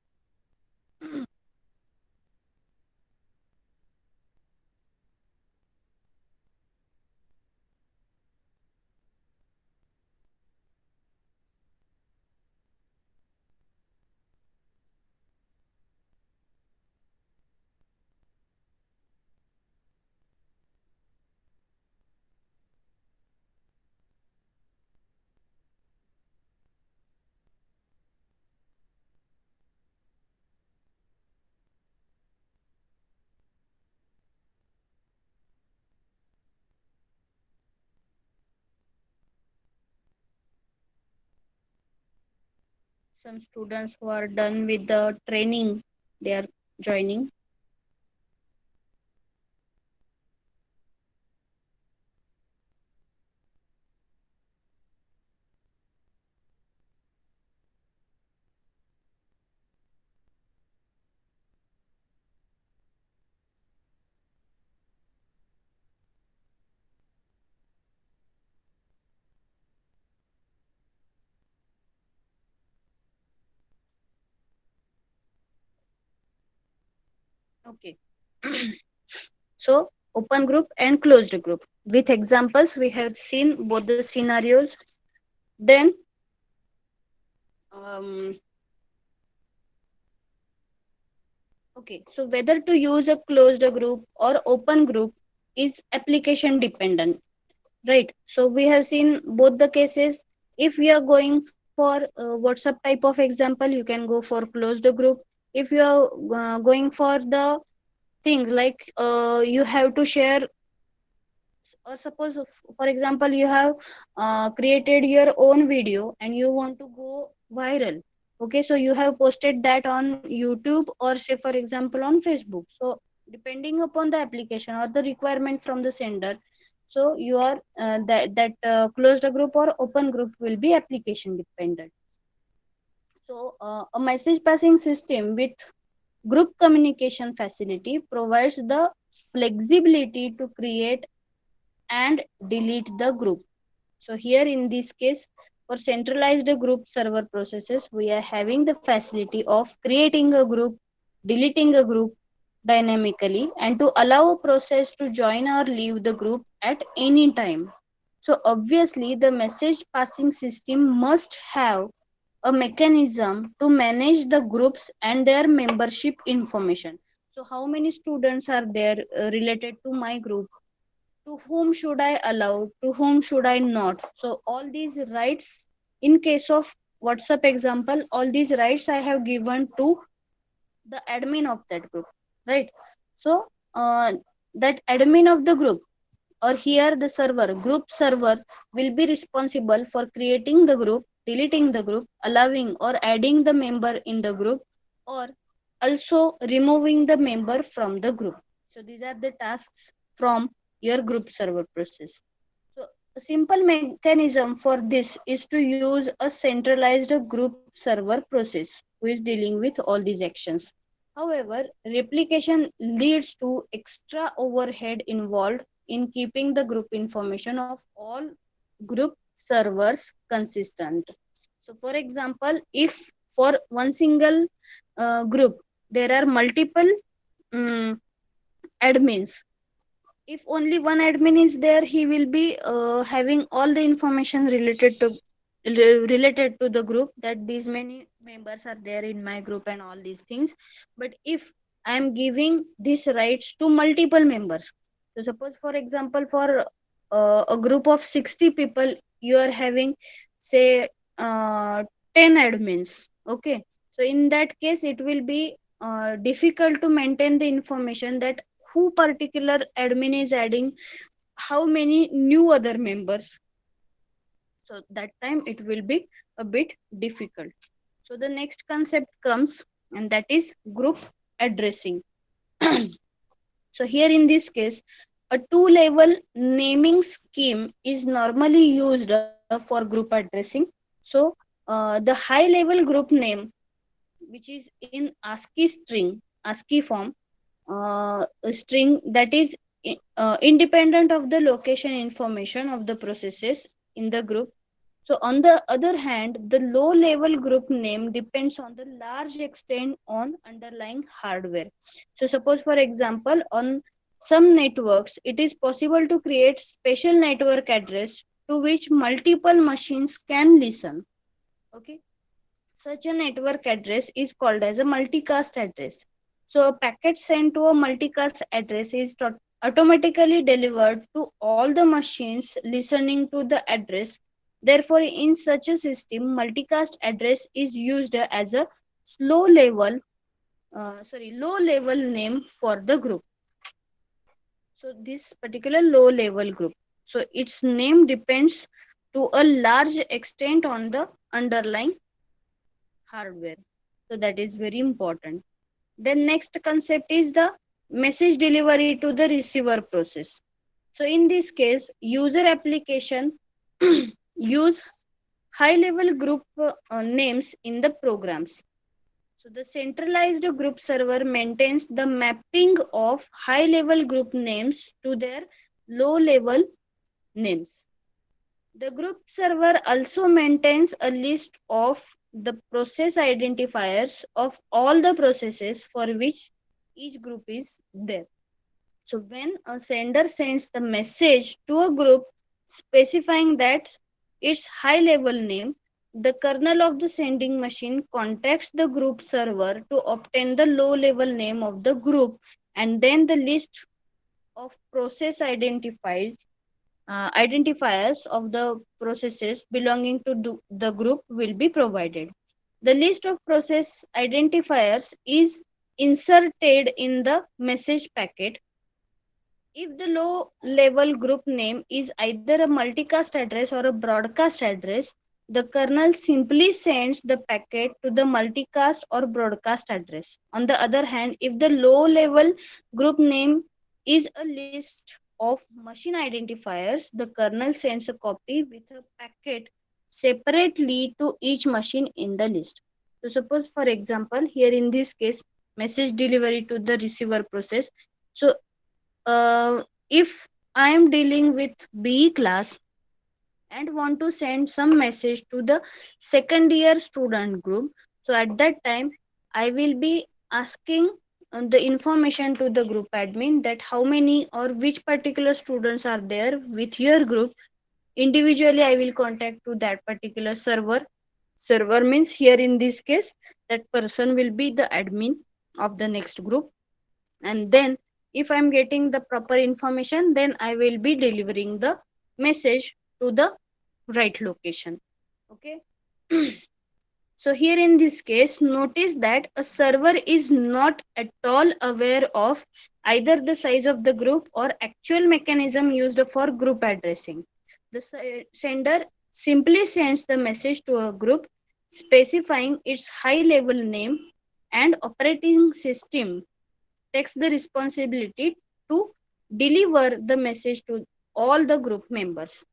Some students who are done with the training, they are joining. Okay. So open group and closed group. With examples, we have seen both the scenarios. Then um, okay, so whether to use a closed group or open group is application dependent, right? So we have seen both the cases. If we are going for WhatsApp type of example, you can go for closed group. If you are going for the thing like you have to share, or suppose for example you have created your own video and you want to go viral. Okay, so you have posted that on YouTube or say for example on Facebook. So depending upon the application or the requirement from the sender, so you are that closed group or open group will be application dependent. So a message passing system with group communication facility provides the flexibility to create and delete the group. So here in this case, for centralized group server processes, we are having the facility of creating a group, deleting a group dynamically, and to allow a process to join or leave the group at any time. So obviously, the message passing system must have a mechanism to manage the groups and their membership information. So how many students are there related to my group? To whom should I allow, to whom should I not? So all these rights, in case of WhatsApp example, all these rights I have given to the admin of that group, right? So that admin of the group, or here the server, group server, will be responsible for creating the group, deleting the group, allowing or adding the member in the group, or also removing the member from the group. So these are the tasks from your group server process. So a simple mechanism for this is to use a centralized group server process who is dealing with all these actions. However, replication leads to extra overhead involved in keeping the group information of all group servers consistent. So, for example, if for one single group there are multiple um, admins, if only one admin is there, he will be having all the information related to the group, that these many members are there in my group and all these things. But if I am giving these rights to multiple members, so suppose for example for a group of 60 people, you are having say uh, 10 admins, okay? So in that case it will be difficult to maintain the information that who particular admin is adding how many new other members. So that time it will be a bit difficult. So the next concept comes, and that is group addressing. So here in this case, a two level naming scheme is normally used for group addressing. So the high level group name, which is in ASCII form, a string that is independent of the location information of the processes in the group. So on the other hand, the low level group name depends on the large extent on underlying hardware. So suppose for example, on some networks, it is possible to create special network address to which multiple machines can listen. Okay. Such a network address is called as a multicast address. So a packet sent to a multicast address is automatically delivered to all the machines listening to the address. Therefore, in such a system, multicast address is used as a low level name for the group. So this particular low level group, so its name depends to a large extent on the underlying hardware. So that is very important. Then next concept is the message delivery to the receiver process. So in this case, user application use high level group names in the programs. So the centralized group server maintains the mapping of high level group names to their low level names. The group server also maintains a list of the process identifiers of all the processes for which each group is there. So when a sender sends the message to a group specifying that its high level name, the kernel of the sending machine contacts the group server to obtain the low level name of the group, and then the list of process identifiers of the processes belonging to the group will be provided. The list of process identifiers is inserted in the message packet. If the low level group name is either a multicast address or a broadcast address, the kernel simply sends the packet to the multicast or broadcast address. On the other hand, if the low level group name is a list of machine identifiers, the kernel sends a copy with a packet separately to each machine in the list. So suppose for example, here in this case, message delivery to the receiver process. So if I am dealing with BE class and want to send some message to the second year student group, so at that time I will be asking the information to the group admin that how many or which particular students are there with your group. Individually I will contact to that particular server means here in this case that person will be the admin of the next group, and then if I'm getting the proper information, then I will be delivering the message to the right location. Okay. So here in this case, notice that a server is not at all aware of either the size of the group or actual mechanism used for group addressing. The sender simply sends the message to a group specifying its high level name, and operating system takes the responsibility to deliver the message to all the group members.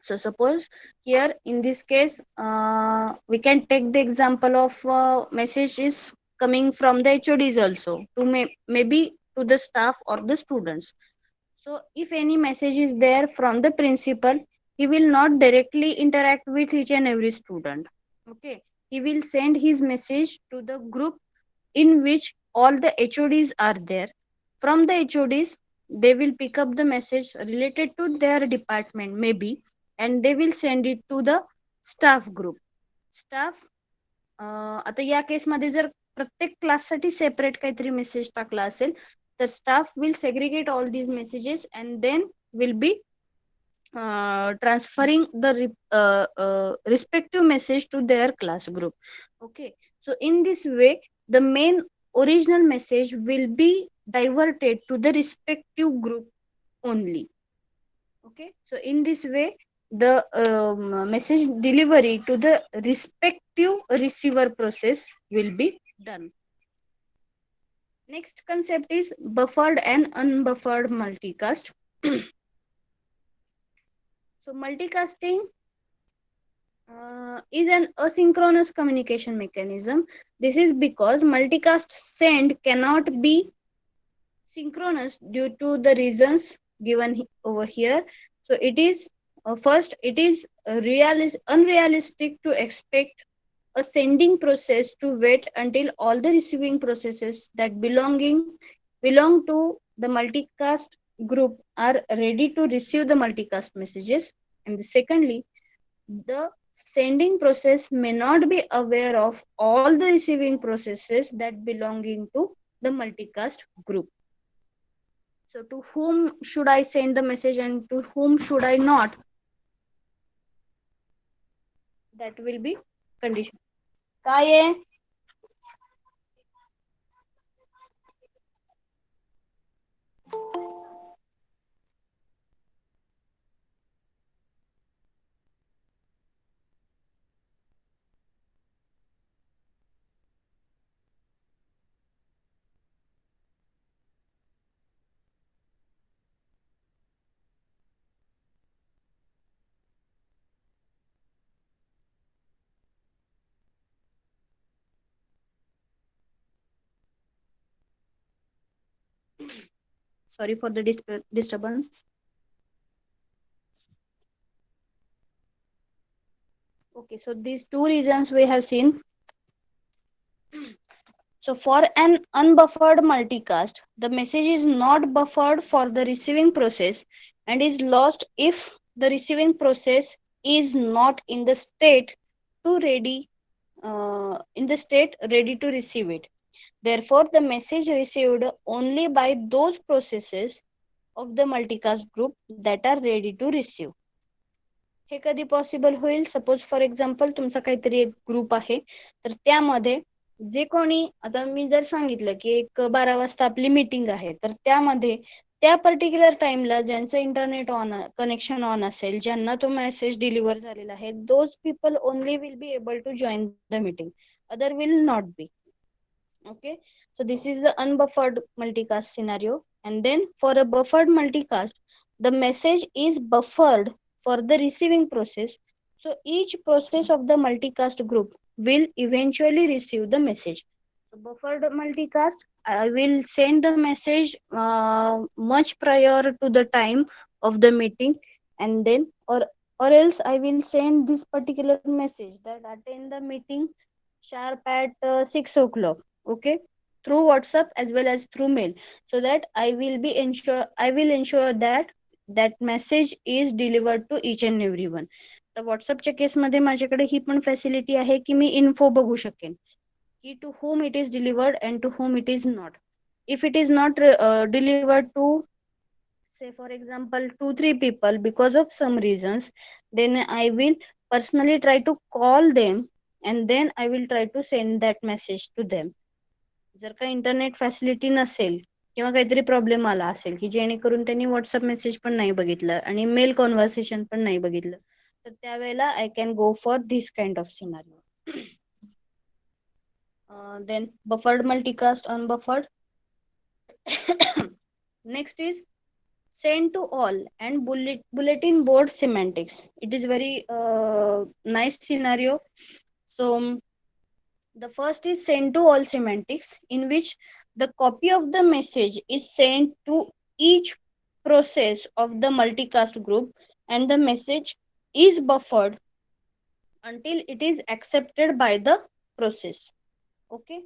So suppose here in this case, we can take the example of message is coming from the HODs also to maybe to the staff or the students. So if any message is there from the principal, he will not directly interact with each and every student. Okay, he will send his message to the group in which all the HODs are there. From the HODs, they will pick up the message related to their department, maybe, and they will send it to the staff group. Staff, आता या केसमध्ये जर प्रत्येक क्लाससाठी separate काहीतरी message टाकला असेल तर staff will segregate all these messages and then will be transferring the respective message to their class group. Okay, so in this way the main original message will be diverted to the respective group only. Okay, so in this way the message delivery to the respective receiver process will be done. Next concept is buffered and unbuffered multicast. So multicasting is an asynchronous communication mechanism. This is because multicast send cannot be synchronous due to the reasons given over here. So it is first, it is unrealistic to expect a sending process to wait until all the receiving processes that belong to the multicast group are ready to receive the multicast messages. And secondly, the sending process may not be aware of all the receiving processes that belonging to the multicast group. So to whom should I send the message and to whom should I not? That will be condition. काय आहे? Sorry for the disturbance. Okay, so these two reasons we have seen. So for an unbuffered multicast, the message is not buffered for the receiving process and is lost if the receiving process is not in the state ready to receive it. Therefore, the message received only by those processes of the multicast group that are ready to receive. हे कधी possible होईल? Suppose for example तुमचा काहीतरी एक group आहे, तर त्यामध्ये जे कोणी, आता मी जर सांगितलं की एक 12 वाजता आपली मीटिंग आहे, तर त्यामध्ये त्या पर्टिक्युलर टाइमला ज्यांचं इंटरनेट ऑन कनेक्शन ऑन असेल, ज्यांना तो मेसेज डिलिव्हर झालेला आहे, those people only will be able to join the meeting, other will not be. Okay, so this is the unbuffered multicast scenario. And then for a buffered multicast, the message is buffered for the receiving process, so each process of the multicast group will eventually receive the message. So buffered multicast, I will send the message much prior to the time of the meeting, and then or else I will send this particular message that attend the meeting sharp at 6 o'clock. Okay, through WhatsApp as well as through mail, so that I will ensure that that message is delivered to each and every one. तर व्हॉट्सअपच्या केसमध्ये माझ्याकडे ही पण facility आहे की मी info बघू शकेन की to whom it is delivered and to whom it is not. If it is not delivered to, say for example, 2-3 people because of some reasons, then I will personally try to call them, and then I will try to send that message to them. जर का internet facility नसेल किंवा काहीतरी problem आला असेल की जेणेकरून त्यांनी व्हॉट्सअप मेसेज पण नाही बघितलं आणि मेल कॉन्व्हर्सेशन पण नाही बघितलं, तर त्यावेळेला I can go for this kind of scenario. Then buffered multicast, unbuffered. Next is send to all and bulletin board semantics. It is very nice scenario. So the first is send to all semantics, in which the copy of the message is sent to each process of the multicast group, and the message is buffered until it is accepted by the process. Okay.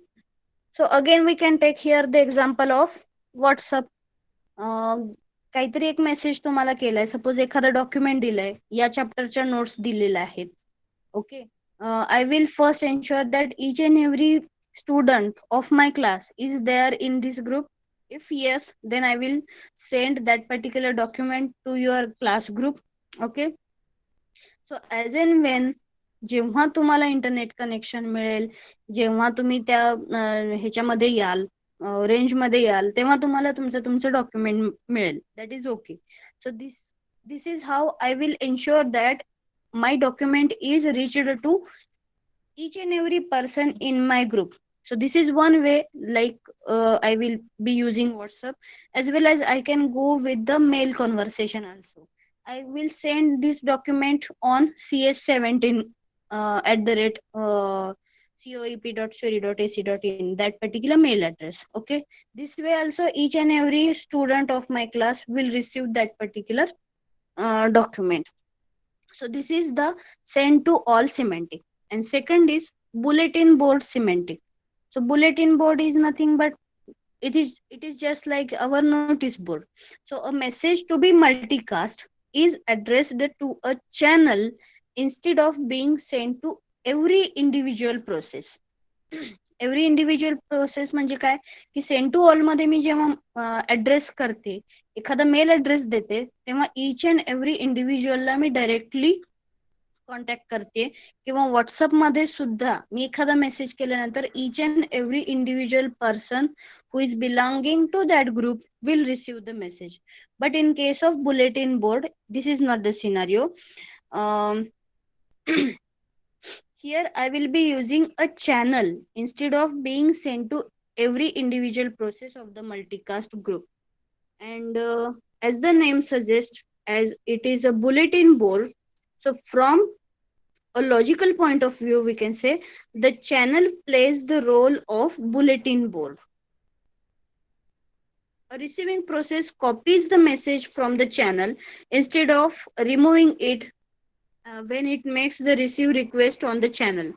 So again we can take here the example of WhatsApp. काहीतरी एक message तुम्हाला केलाय, suppose एखादं document दिलंय, या चॅप्टरच्या notes दिलेल्या आहेत. Okay. I will first ensure that each and every student of my class is there in this group. If yes, then I will send that particular document to your class group. Okay. So as and when जेव्हा तुम्हाला internet connection मिळेल, जेव्हा तुम्ही त्या ह्याच्यामध्ये याल, रेंजमध्ये याल, तेव्हा तुम्हाला तुमचं डॉक्युमेंट मिळेल. That is okay. So this is how I will ensure that my document is reached to each and every person in my group. So this is one way, like I will be using WhatsApp, as well as I can go with the mail conversation also. I will send this document on cs17 at the rate coep.suri.ac.in, that particular mail address. Okay. This way also each and every student of my class will receive that particular document. So this is the send to all semantic. And second is bulletin board semantic. So bulletin board is nothing but it is just like our notice board. So a message to be multicast is addressed to a channel instead of being sent to every individual process. Every individual process म्हणजे काय की send to all मध्ये मी जेव्हा address करते, एखादा mail address देते, तेव्हा each and every इंडिव्हिज्युअलला मी डायरेक्टली कॉन्टॅक्ट करते. किंवा व्हॉट्सअपमध्ये सुद्धा मी एखादा मेसेज केल्यानंतर each and every individual person who is belonging to that group will receive the message. But in case of bulletin board this is not the scenario. Here I will be using a channel instead of being sent to every individual process of the multicast group. And as the name suggests, as it is a bulletin board, so from a logical point of view, we can say the channel plays the role of bulletin board. A receiving process copies the message from the channel instead of removing it when it makes the receive request on the channel.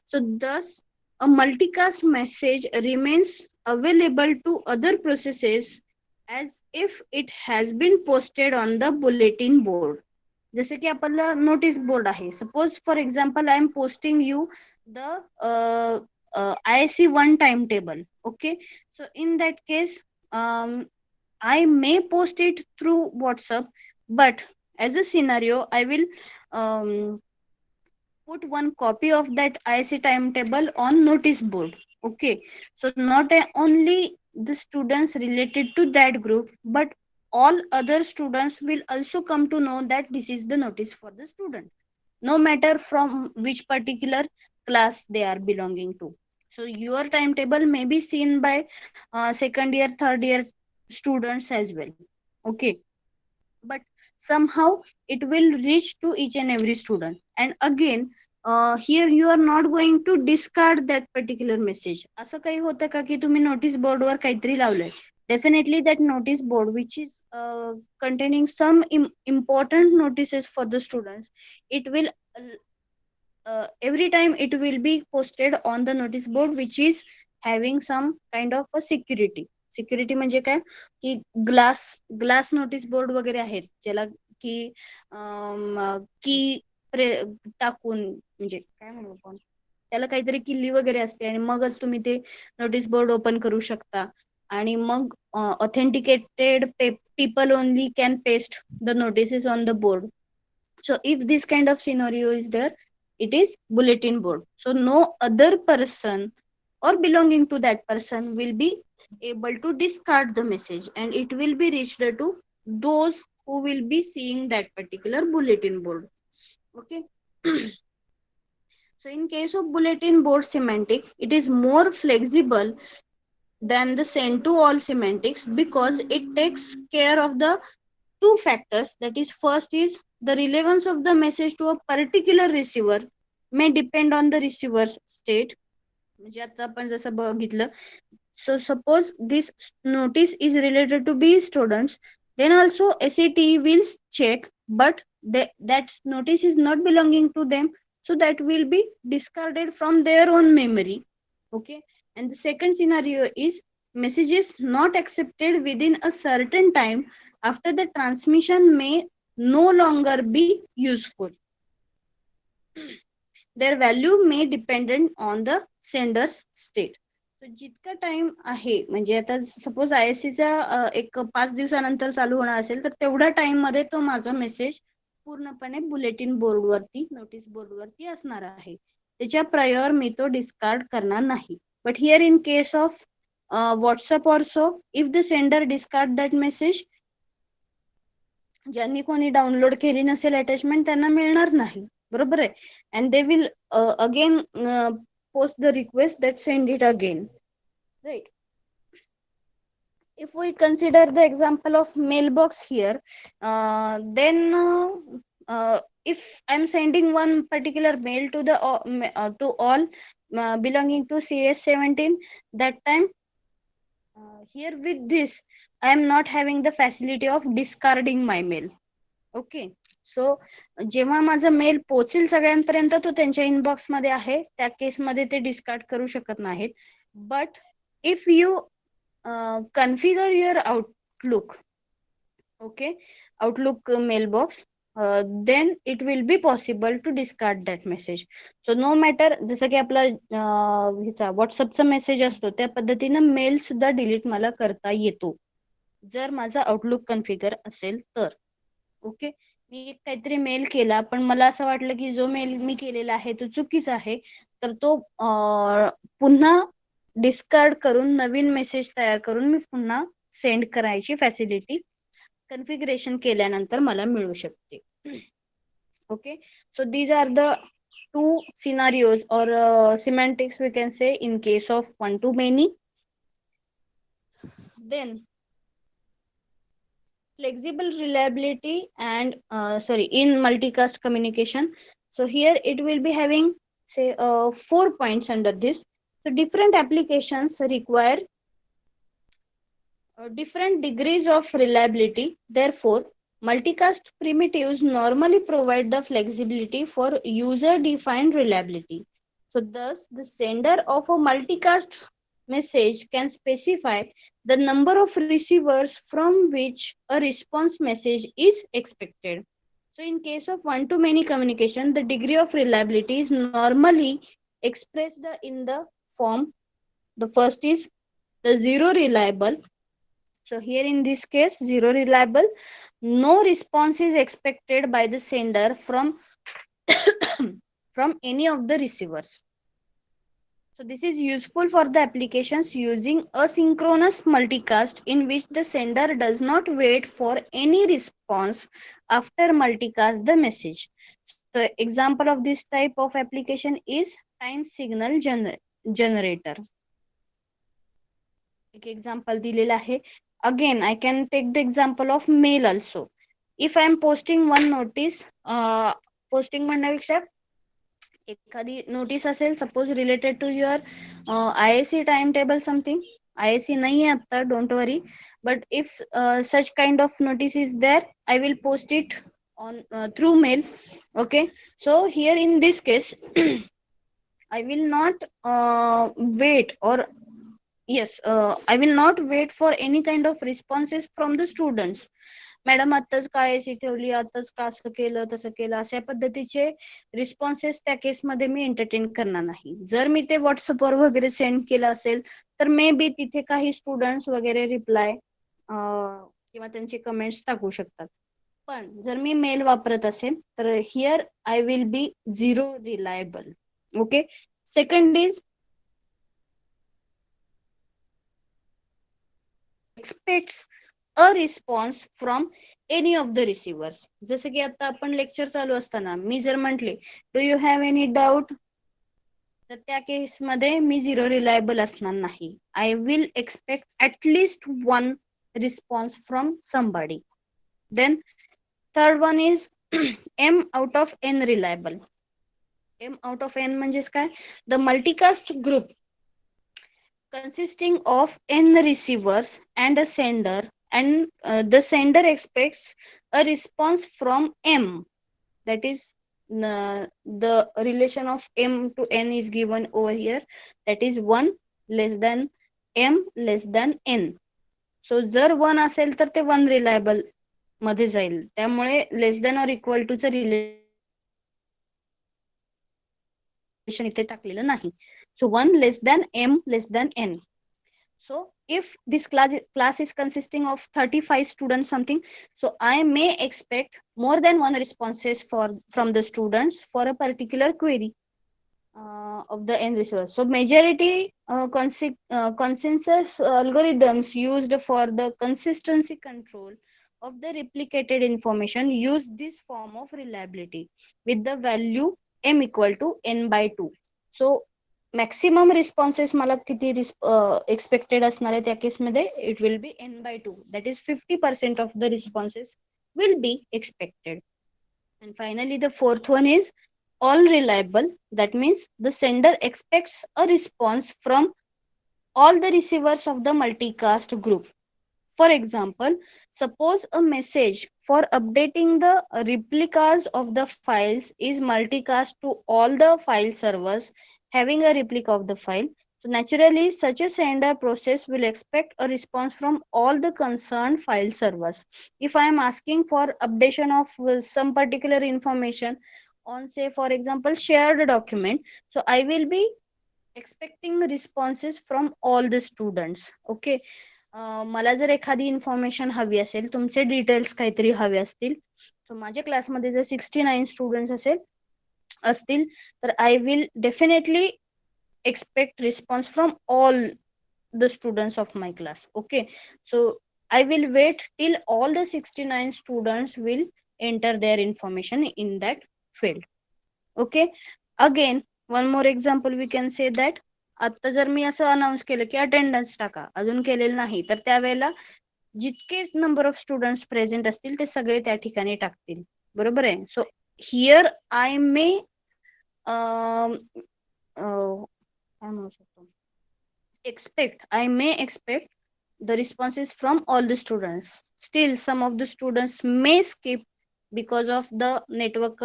So thus a multicast message remains available to other processes as if it has been posted on the bulletin board. जसे की आपला notice board आहे. Suppose for example I am posting you the IIC1 time table. Okay. So in that case, I may post it through WhatsApp, but as a scenario, I will put one copy of that IC timetable on notice board. Okay. So not only the students related to that group, but all other students will also come to know that this is the notice for the student, no matter from which particular class they are belonging to. So your timetable may be seen by second year, third year students as well. Okay. But somehow it will reach to each and every student. And again, here you are not going to discard that particular message. असं काही होतं का की तुम्ही notice बोर्डवर काहीतरी लावलंय, definitely that notice board which is containing some important notices for the students, it will every time it will be posted on the notice board which is having some kind of a security म्हणजे काय की glass notice board वगैरे आहेत ज्याला की की टाकून म्हणजे काय म्हणू आपण त्याला काहीतरी किल्ली वगैरे असते आणि मगच तुम्ही ते नोटीस बोर्ड ओपन करू शकता. आणि मग authenticated people only can paste the notices on the board. So if this kind of scenario is there, it is bulletin board. So no other person or belonging to that person will be able to discard the message, and it will be reached to those who will be seeing that particular bulletin board. Okay. So in case of bulletin board semantic, it is more flexible than the send to all semantics because it takes care of the two factors. That is, first is the relevance of the message to a particular receiver may depend on the receiver's state. म्हणजे आता आपण जसं बघितलं, so suppose this notice is related to B students, then also SAT will check, but that notice is not belonging to them, so that will be discarded from their own memory. Okay. And the second scenario is messages not accepted within a certain time after the transmission may no longer be useful. Their value may dependent on the sender's state. जितका time आहे, म्हणजे आता suppose ISCचा एक 5 दिवसानंतर चालू होणार असेल, तर तेवढ्या टाइम मध्ये तो माझा मेसेज पूर्णपणे बुलेटिन बोर्डवरती, नोटीस बोर्डवरती असणार आहे. त्याच्या प्रायर मी तो डिस्कार्ड करणार नाही. But here in case of WhatsApp also, if the sender discard that message, ज्यांनी कोणी डाउनलोड केली नसेल अटॅचमेंट त्यांना मिळणार नाही. बरोबर आहे. And they will again post the request that send it again, right? If we consider the example of mailbox here, then if I'm sending one particular mail to the to all belonging to CS17, that time here with this I am not having the facility of discarding my mail. Okay. So जेव्हा माझा mail पोहोचेल सगळ्यांपर्यंत, तो त्यांच्या inbox मध्ये आहे, त्या केसमध्ये ते डिस्कार्ड करू शकत नाहीत. But if you configure your Outlook, okay, Outlook mail box, then it will be possible to discard that message. So no matter, जसं की आपला ह्याचा व्हॉट्सअपचा मेसेज असतो त्या पद्धतीनं मेल सुद्धा डिलीट मला करता येतो जर माझा आउटलुक कन्फिगर असेल तर. ओके. मी काहीतरी मेल केला, पण मला असं वाटलं की जो मेल मी केलेला आहे तो चुकीचा आहे, तर तो पुन्हा डिस्कार्ड करून नवीन मेसेज तयार करून मी पुन्हा सेंड करायची फॅसिलिटी कन्फिगरेशन केल्यानंतर मला मिळू शकते. Okay. So these are the two scenarios और semantics we can say in case of one to many. Then flexible reliability and in multicast communication. So here it will be having say 4 points under this. So different applications require different degrees of reliability. Therefore multicast primitives normally provide the flexibility for user defined reliability. So thus the sender of a multicast message can specify the number of receivers from which a response message is expected. So in case of one-to-many communication, the degree of reliability is normally expressed in the form. The first is the zero reliable. So here in this case, zero reliable, no response is expected by the sender from from any of the receivers. So this is useful for the applications using asynchronous multicast in which the sender does not wait for any response after multicast the message. So example of this type of application is time signal generator. एक example दिलेला आहे. Again, I can take the example of mail also. If I am posting one notice, posting म्हणण्यापेक्षा एखादी notice असेल, suppose related to your IIC time table something. IIC नाही आहे आता, don't worry, but if such kind of notice is there, I will post it on through mail. Okay. So here in this case I will not wait, or yes, I will not wait for any kind of responses from the students. Madam आताच काय ठेवली, आताच का असं केलं तसं केलं, अशा पद्धतीचे रिस्पॉन्सेस त्या केसमध्ये मी एंटरटेन करणार नाही. जर मी ते व्हॉट्सअपवर वगैरे सेंड केलं असेल तर मे बी तिथे काही स्टुडंट्स वगैरे रिप्लाय किंवा त्यांचे कमेंट्स टाकू शकतात. पण जर मी मेल वापरत असेल तर here I will be zero reliable. Okay. Second is aspects a response from any of the receivers. जसं की आता आपण लेक्चर चालू असताना मी जर म्हटले do you have any doubt, तर त्या केसमध्ये मी झिरो रिलायबल असणार नाही. I will expect atleast one response from somebody. Then third one is M out of N reliable. M out of N म्हणजेच काय? The multicast group consisting of n receivers and a sender, and the sender expects a response from m. That is the relation of m to n is given over here, that is 1 less than m less than n. So जर 1 असेल तर ते 1 reliable मध्ये जाईल, त्यामुळे less than or equal to चं relation इथे टाकलेलं नाही. सो 1 less than m less than n. So if this class is consisting of 35 students something, so I may expect more than one responses from the students for a particular query of the end resource. So majority consensus algorithms used for the consistency control of the replicated information use this form of reliability with the value m equal to n by 2. So maximum responses मला किती expected असणार आहे त्या केसमध्ये, it will B n by 2. That is 50% of the responses will be expected. And finally, the fourth one is all reliable. That means the sender expects a response from all the receivers of the multicast group. For example, suppose a message for updating the replicas of the files is multicast to all the file servers having a replica of the file. So naturally, such a sender process will expect a response from all the concerned file servers. If I am asking for updation of some particular information on, say, for example, shared document, so I will be expecting responses from all the students. Okay. मला जर एखादी information हवी असेल, तुमचे details काहीतरी हवे असतील, तर माझ्या क्लासमध्ये जर 69 स्टुडंट्स असतील तर I will definitely expect response from all the students of my class. Okay, so I will wait till all the 69 students will enter their information in that field. Okay, again one more example we can say that आता जर मी असं announce केलं की attendance टाका, अजून केलेलं नाही, तर त्यावेळेला जितके नंबर ऑफ स्टुडंट्स प्रेझेंट असतील ते सगळे त्या ठिकाणी टाकतील. बरोबर आहे. So here I may I may expect the responses from all the students. Still, some of the students may skip because of the network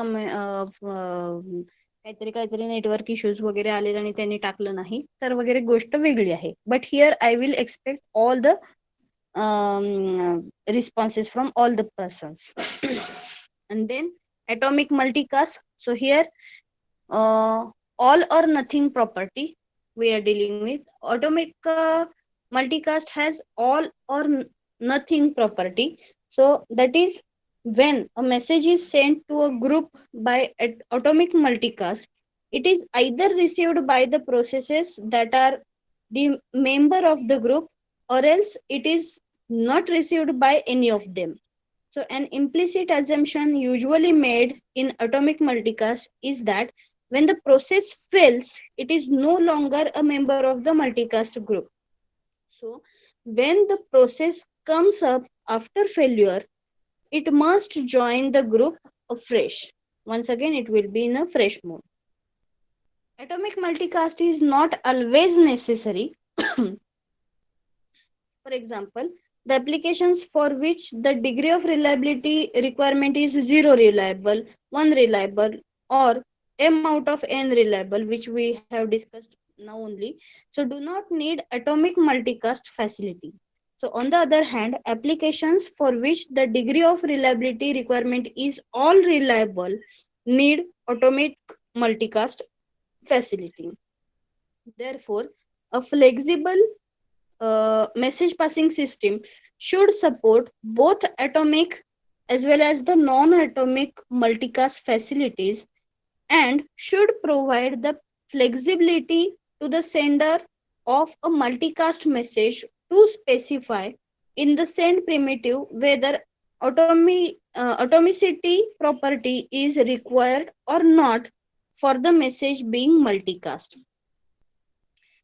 काहीतरी नेटवर्क इश्यूज वगैरे आलेले आणि त्यांनी टाकलं नाही, तर वगैरे गोष्ट वेगळी आहे. But here I will expect all the responses from all the persons. And then atomic multicast. So here all or nothing property we are dealing with. Atomic multicast has all or nothing property. So that is when a message is sent to a group by atomic multicast, it is either received by the processes that are the member of the group, or else it is not received by any of them. So an implicit assumption usually made in atomic multicast is that when the process fails, it is no longer a member of the multicast group. So when the process comes up after failure, it must join the group afresh. Once again, it will be in a fresh mode. Atomic multicast is not always necessary. For example, the applications for which the degree of reliability requirement is 0 reliable, 1 reliable, or m out of n reliable, which we have discussed now only, so do not need atomic multicast facility. So on the other hand, applications for which the degree of reliability requirement is all reliable need atomic multicast facility. Therefore, a flexible message passing system should support both atomic as well as the non-atomic multicast facilities, and should provide the flexibility to the sender of a multicast message to specify in the send primitive whether atomicity property is required or not for the message being multicast.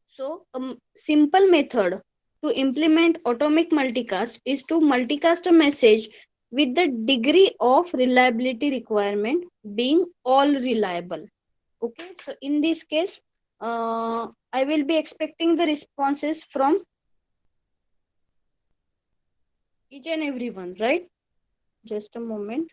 So, a simple method to implement atomic multicast is to multicast a message with the degree of reliability requirement being all reliable. Okay, so in this case, I will be expecting the responses from each and everyone, right? Just a moment.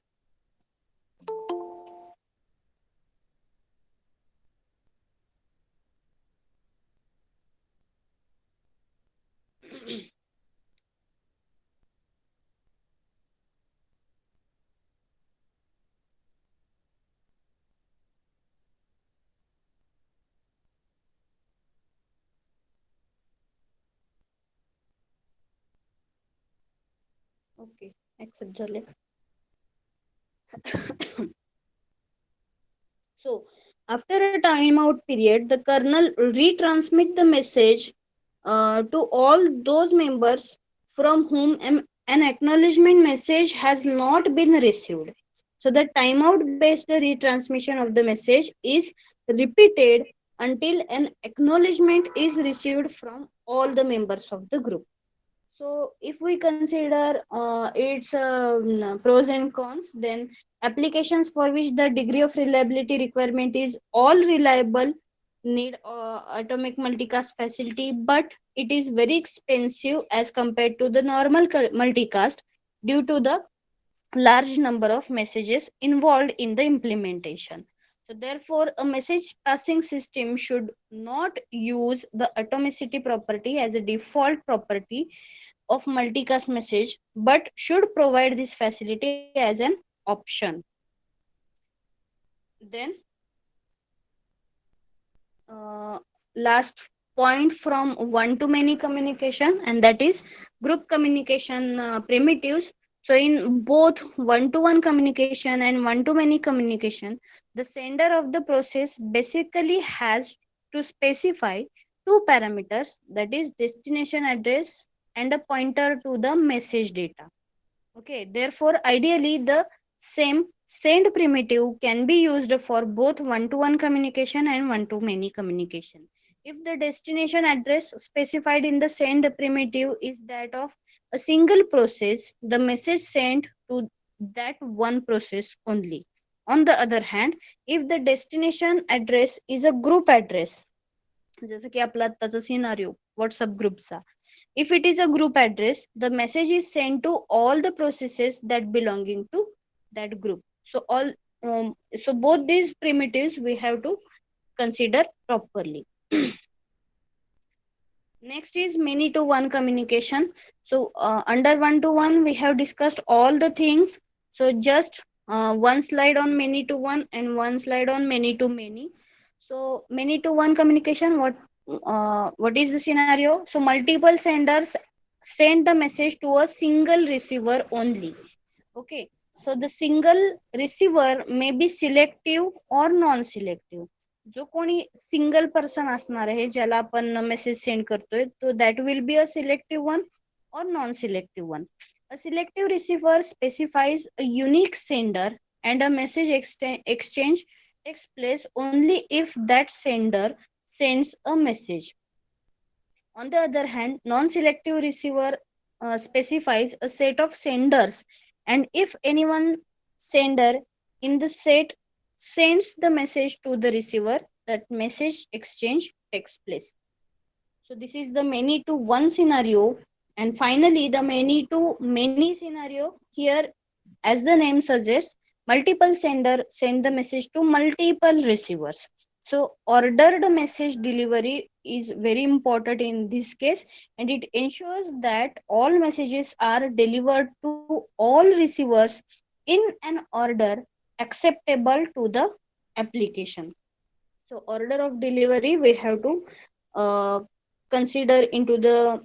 Okay, accept Jale. So, after a timeout period, the kernel retransmit the message to all those members from whom an acknowledgement message has not been received. So, the timeout based retransmission of the message is repeated until an acknowledgement is received from all the members of the group. So, if we consider its pros and cons, then applications for which the degree of reliability requirement is all reliable need atomic multicast facility, but it is very expensive as compared to the normal multicast due to the large number of messages involved in the implementation. So, therefore, a message passing system should not use the atomicity property as a default property of multicast message, but should provide this facility as an option. Then, uh, last point from one to many communication, and that is group communication primitives. So in both one to one communication and one to many communication, the sender of the process basically has to specify two parameters, that is destination address and a pointer to the message data. Okay, therefore, ideally, the same send primitive can be used for both one to one communication and one to many communication. If the destination address specified in the send primitive is that of a single process, the message sent to that one process only. On the other hand, if the destination address is a group address, जसं की आपला आत्ताचा scenario WhatsApp ग्रुपचा, if it is a group address, the message is sent to all the processes that belonging to that group. So all so both these primitives we have to consider properly. Next is many to one communication. So under one to one we have discussed all the things. So just one slide on many to one and one slide on many to many. So many to one communication, what is the scenario? So multiple senders send the message to a single receiver only. Okay, so the single receiver may be selective or non-selective. जो कोणी single person असणार आहे ज्याला आपण message send करतोय तो that will be a selective one or non-selective one. A selective receiver specifies a unique sender and a message exchange takes place only if that sender sends a message. On the other hand, non-selective receiver specifies a set of senders, and if anyone sender in the set sends the message to the receiver, that message exchange takes place. So this is the many to one scenario. And finally, the many to many scenario here, as the name suggests, multiple sender send the message to multiple receivers. So ordered message delivery is very important in this case, and it ensures that all messages are delivered to all receivers in an order acceptable to the application. So order of delivery we have to uh, consider into the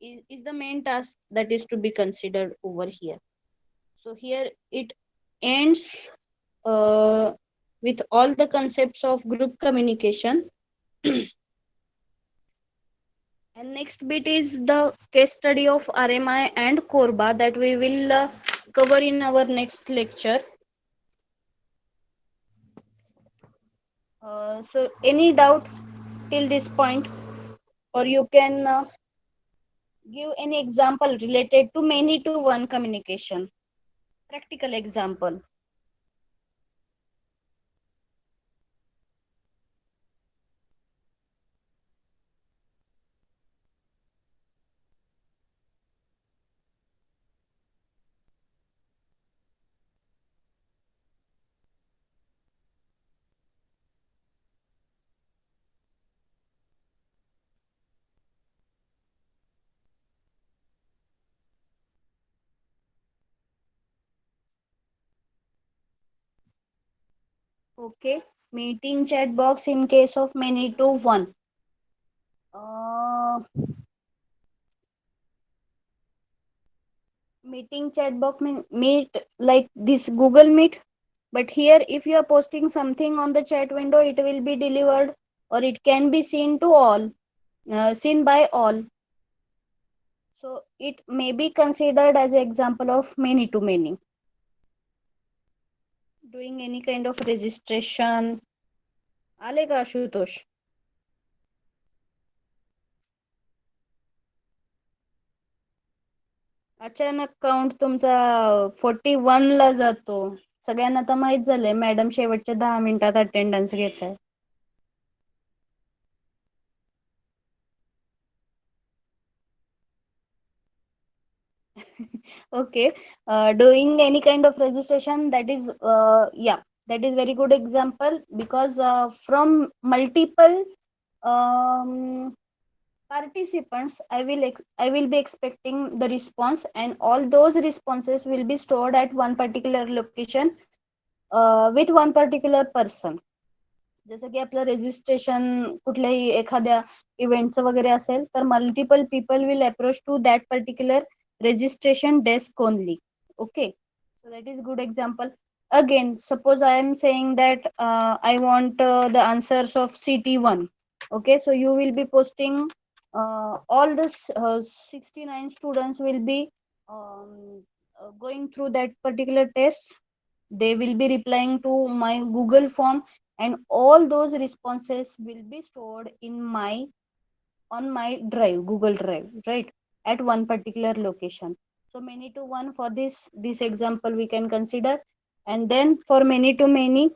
is the main task that is to be considered over here. So here it ends with all the concepts of group communication. And next bit is the case study of RMI and Corba that we will cover in our next lecture. So any doubt till this point, or you can give any example related to many to one communication, practical example. Okay, meeting chat box in case of many to one. Uh, Meeting chat box meet like this Google Meet, but here if you are posting something on the chat window, it will be delivered or it can be seen to all, seen by all. So it may be considered as an example of many to many. Doing any kind of registration. आले का आशुतोष? अचानक count तुमचा 41 ला जातो. सगळ्यांना तर माहित झालंय madam शेवटच्या 10 मिनिटात अटेंडन्स घेत आहे. Okay, doing any kind of registration, that is yeah, that is very good example, because from multiple um, participants I will be expecting the response, and all those responses will be stored at one particular location with one particular person. जसं की आपलं registration कुठल्याही एखाद्या इव्हेंटचं वगैरे असेल तर multiple people will approach to that particular registration desk only. Okay, so that is good example. Again, suppose I am saying that I want the answers of CT1. Okay, so you will be posting all the 69 students will be going through that particular test. They will be replying to my Google form, and all those responses will be stored in my on my drive, Google Drive, right, at one particular location. So many to one, for this example we can consider. And then for many to many,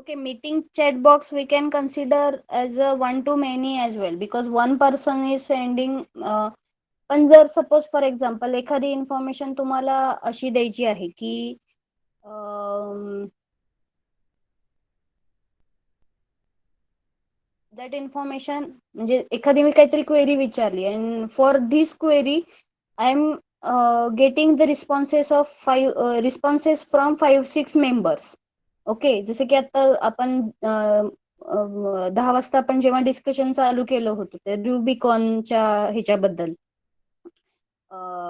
okay, meeting chat box we can consider as a one to many as well, because one person is sending पण जर suppose for example एखादी information तुम्हाला अशी द्यायची आहे की that information, म्हणजे एखादी मी काहीतरी क्वेरी विचारली and for this query I am getting the responses from 5-6 members. Okay, जसं की आता आपण 10 वाजता आपण जेव्हा डिस्कशन चालू केलं होतं ते रुबिकॉनच्या ह्याच्याबद्दल,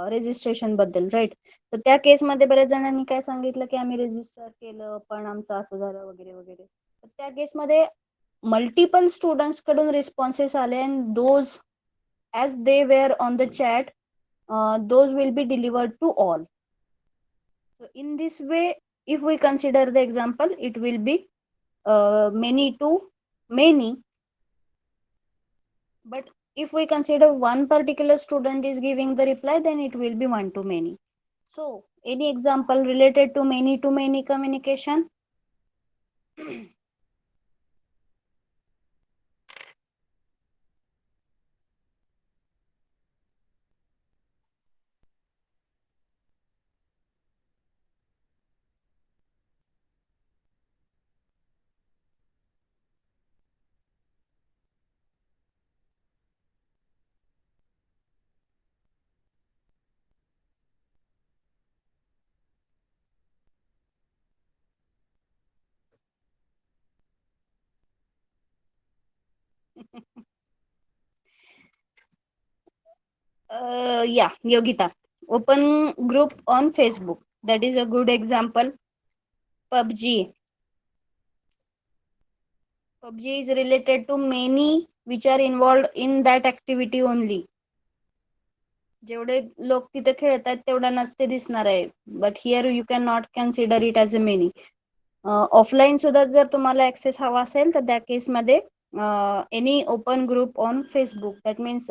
रेजिस्ट्रेशन बद्दल, राईट. तर त्या केसमध्ये बऱ्याच जणांनी काय सांगितलं की आम्ही रेजिस्टर केलं पण आमचं असं झालं वगैरे वगैरे. तर त्या केसमध्ये मल्टिपल स्टुडंट्स कडून रिस्पॉन्सेस आले, and those as they were on the chat, those will be delivered to all. So in this way, if we consider the example, it will be many to many. But if we consider one particular student is giving the reply, then it will be one to many. So any example related to many communication? Yeah, Yogita. Open group on Facebook. That is a good example. PUBG. PUBG is related to many which are involved in that activity only. जेवढे लोक तिथे खेळतात तेवढा नसते दिसणार आहे. But here you can not consider it as a many. Offline सुद्धा जर तुम्हाला ऍक्सेस हवा असेल तर त्या केसमध्ये any open group on Facebook. That means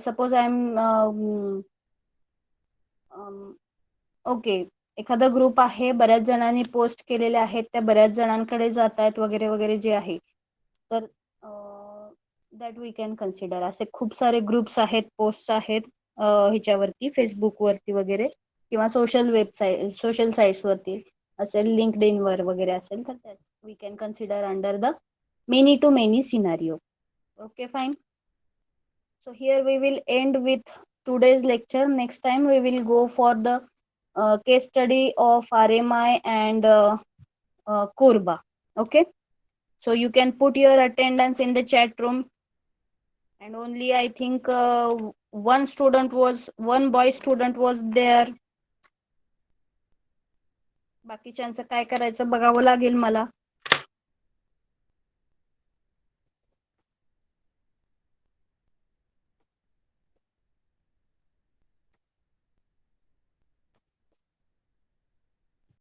suppose I am okay, एखादा ग्रुप आहे, बऱ्याच जणांनी पोस्ट केलेले आहेत, त्या बऱ्याच जणांकडे जात आहेत वगैरे वगैरे जे आहे, तर दॅट वी कॅन कन्सिडर. असे खूप सारे ग्रुप्स आहेत, पोस्ट आहेत ह्याच्यावरती, फेसबुकवरती वगैरे, किंवा सोशल साईट्सवरती असेल, लिंक्डइनवर वगैरे असेल, तर त्यात we can consider under the many to many scenario. Okay, fine. So here we will end with today's lecture. Next time we will go for the case study of RMI and Korba. Okay. So you can put your attendance in the chat room. And only I think one boy student was there. बाकीच्यांचं काय करायचं बघावं लागेल मला.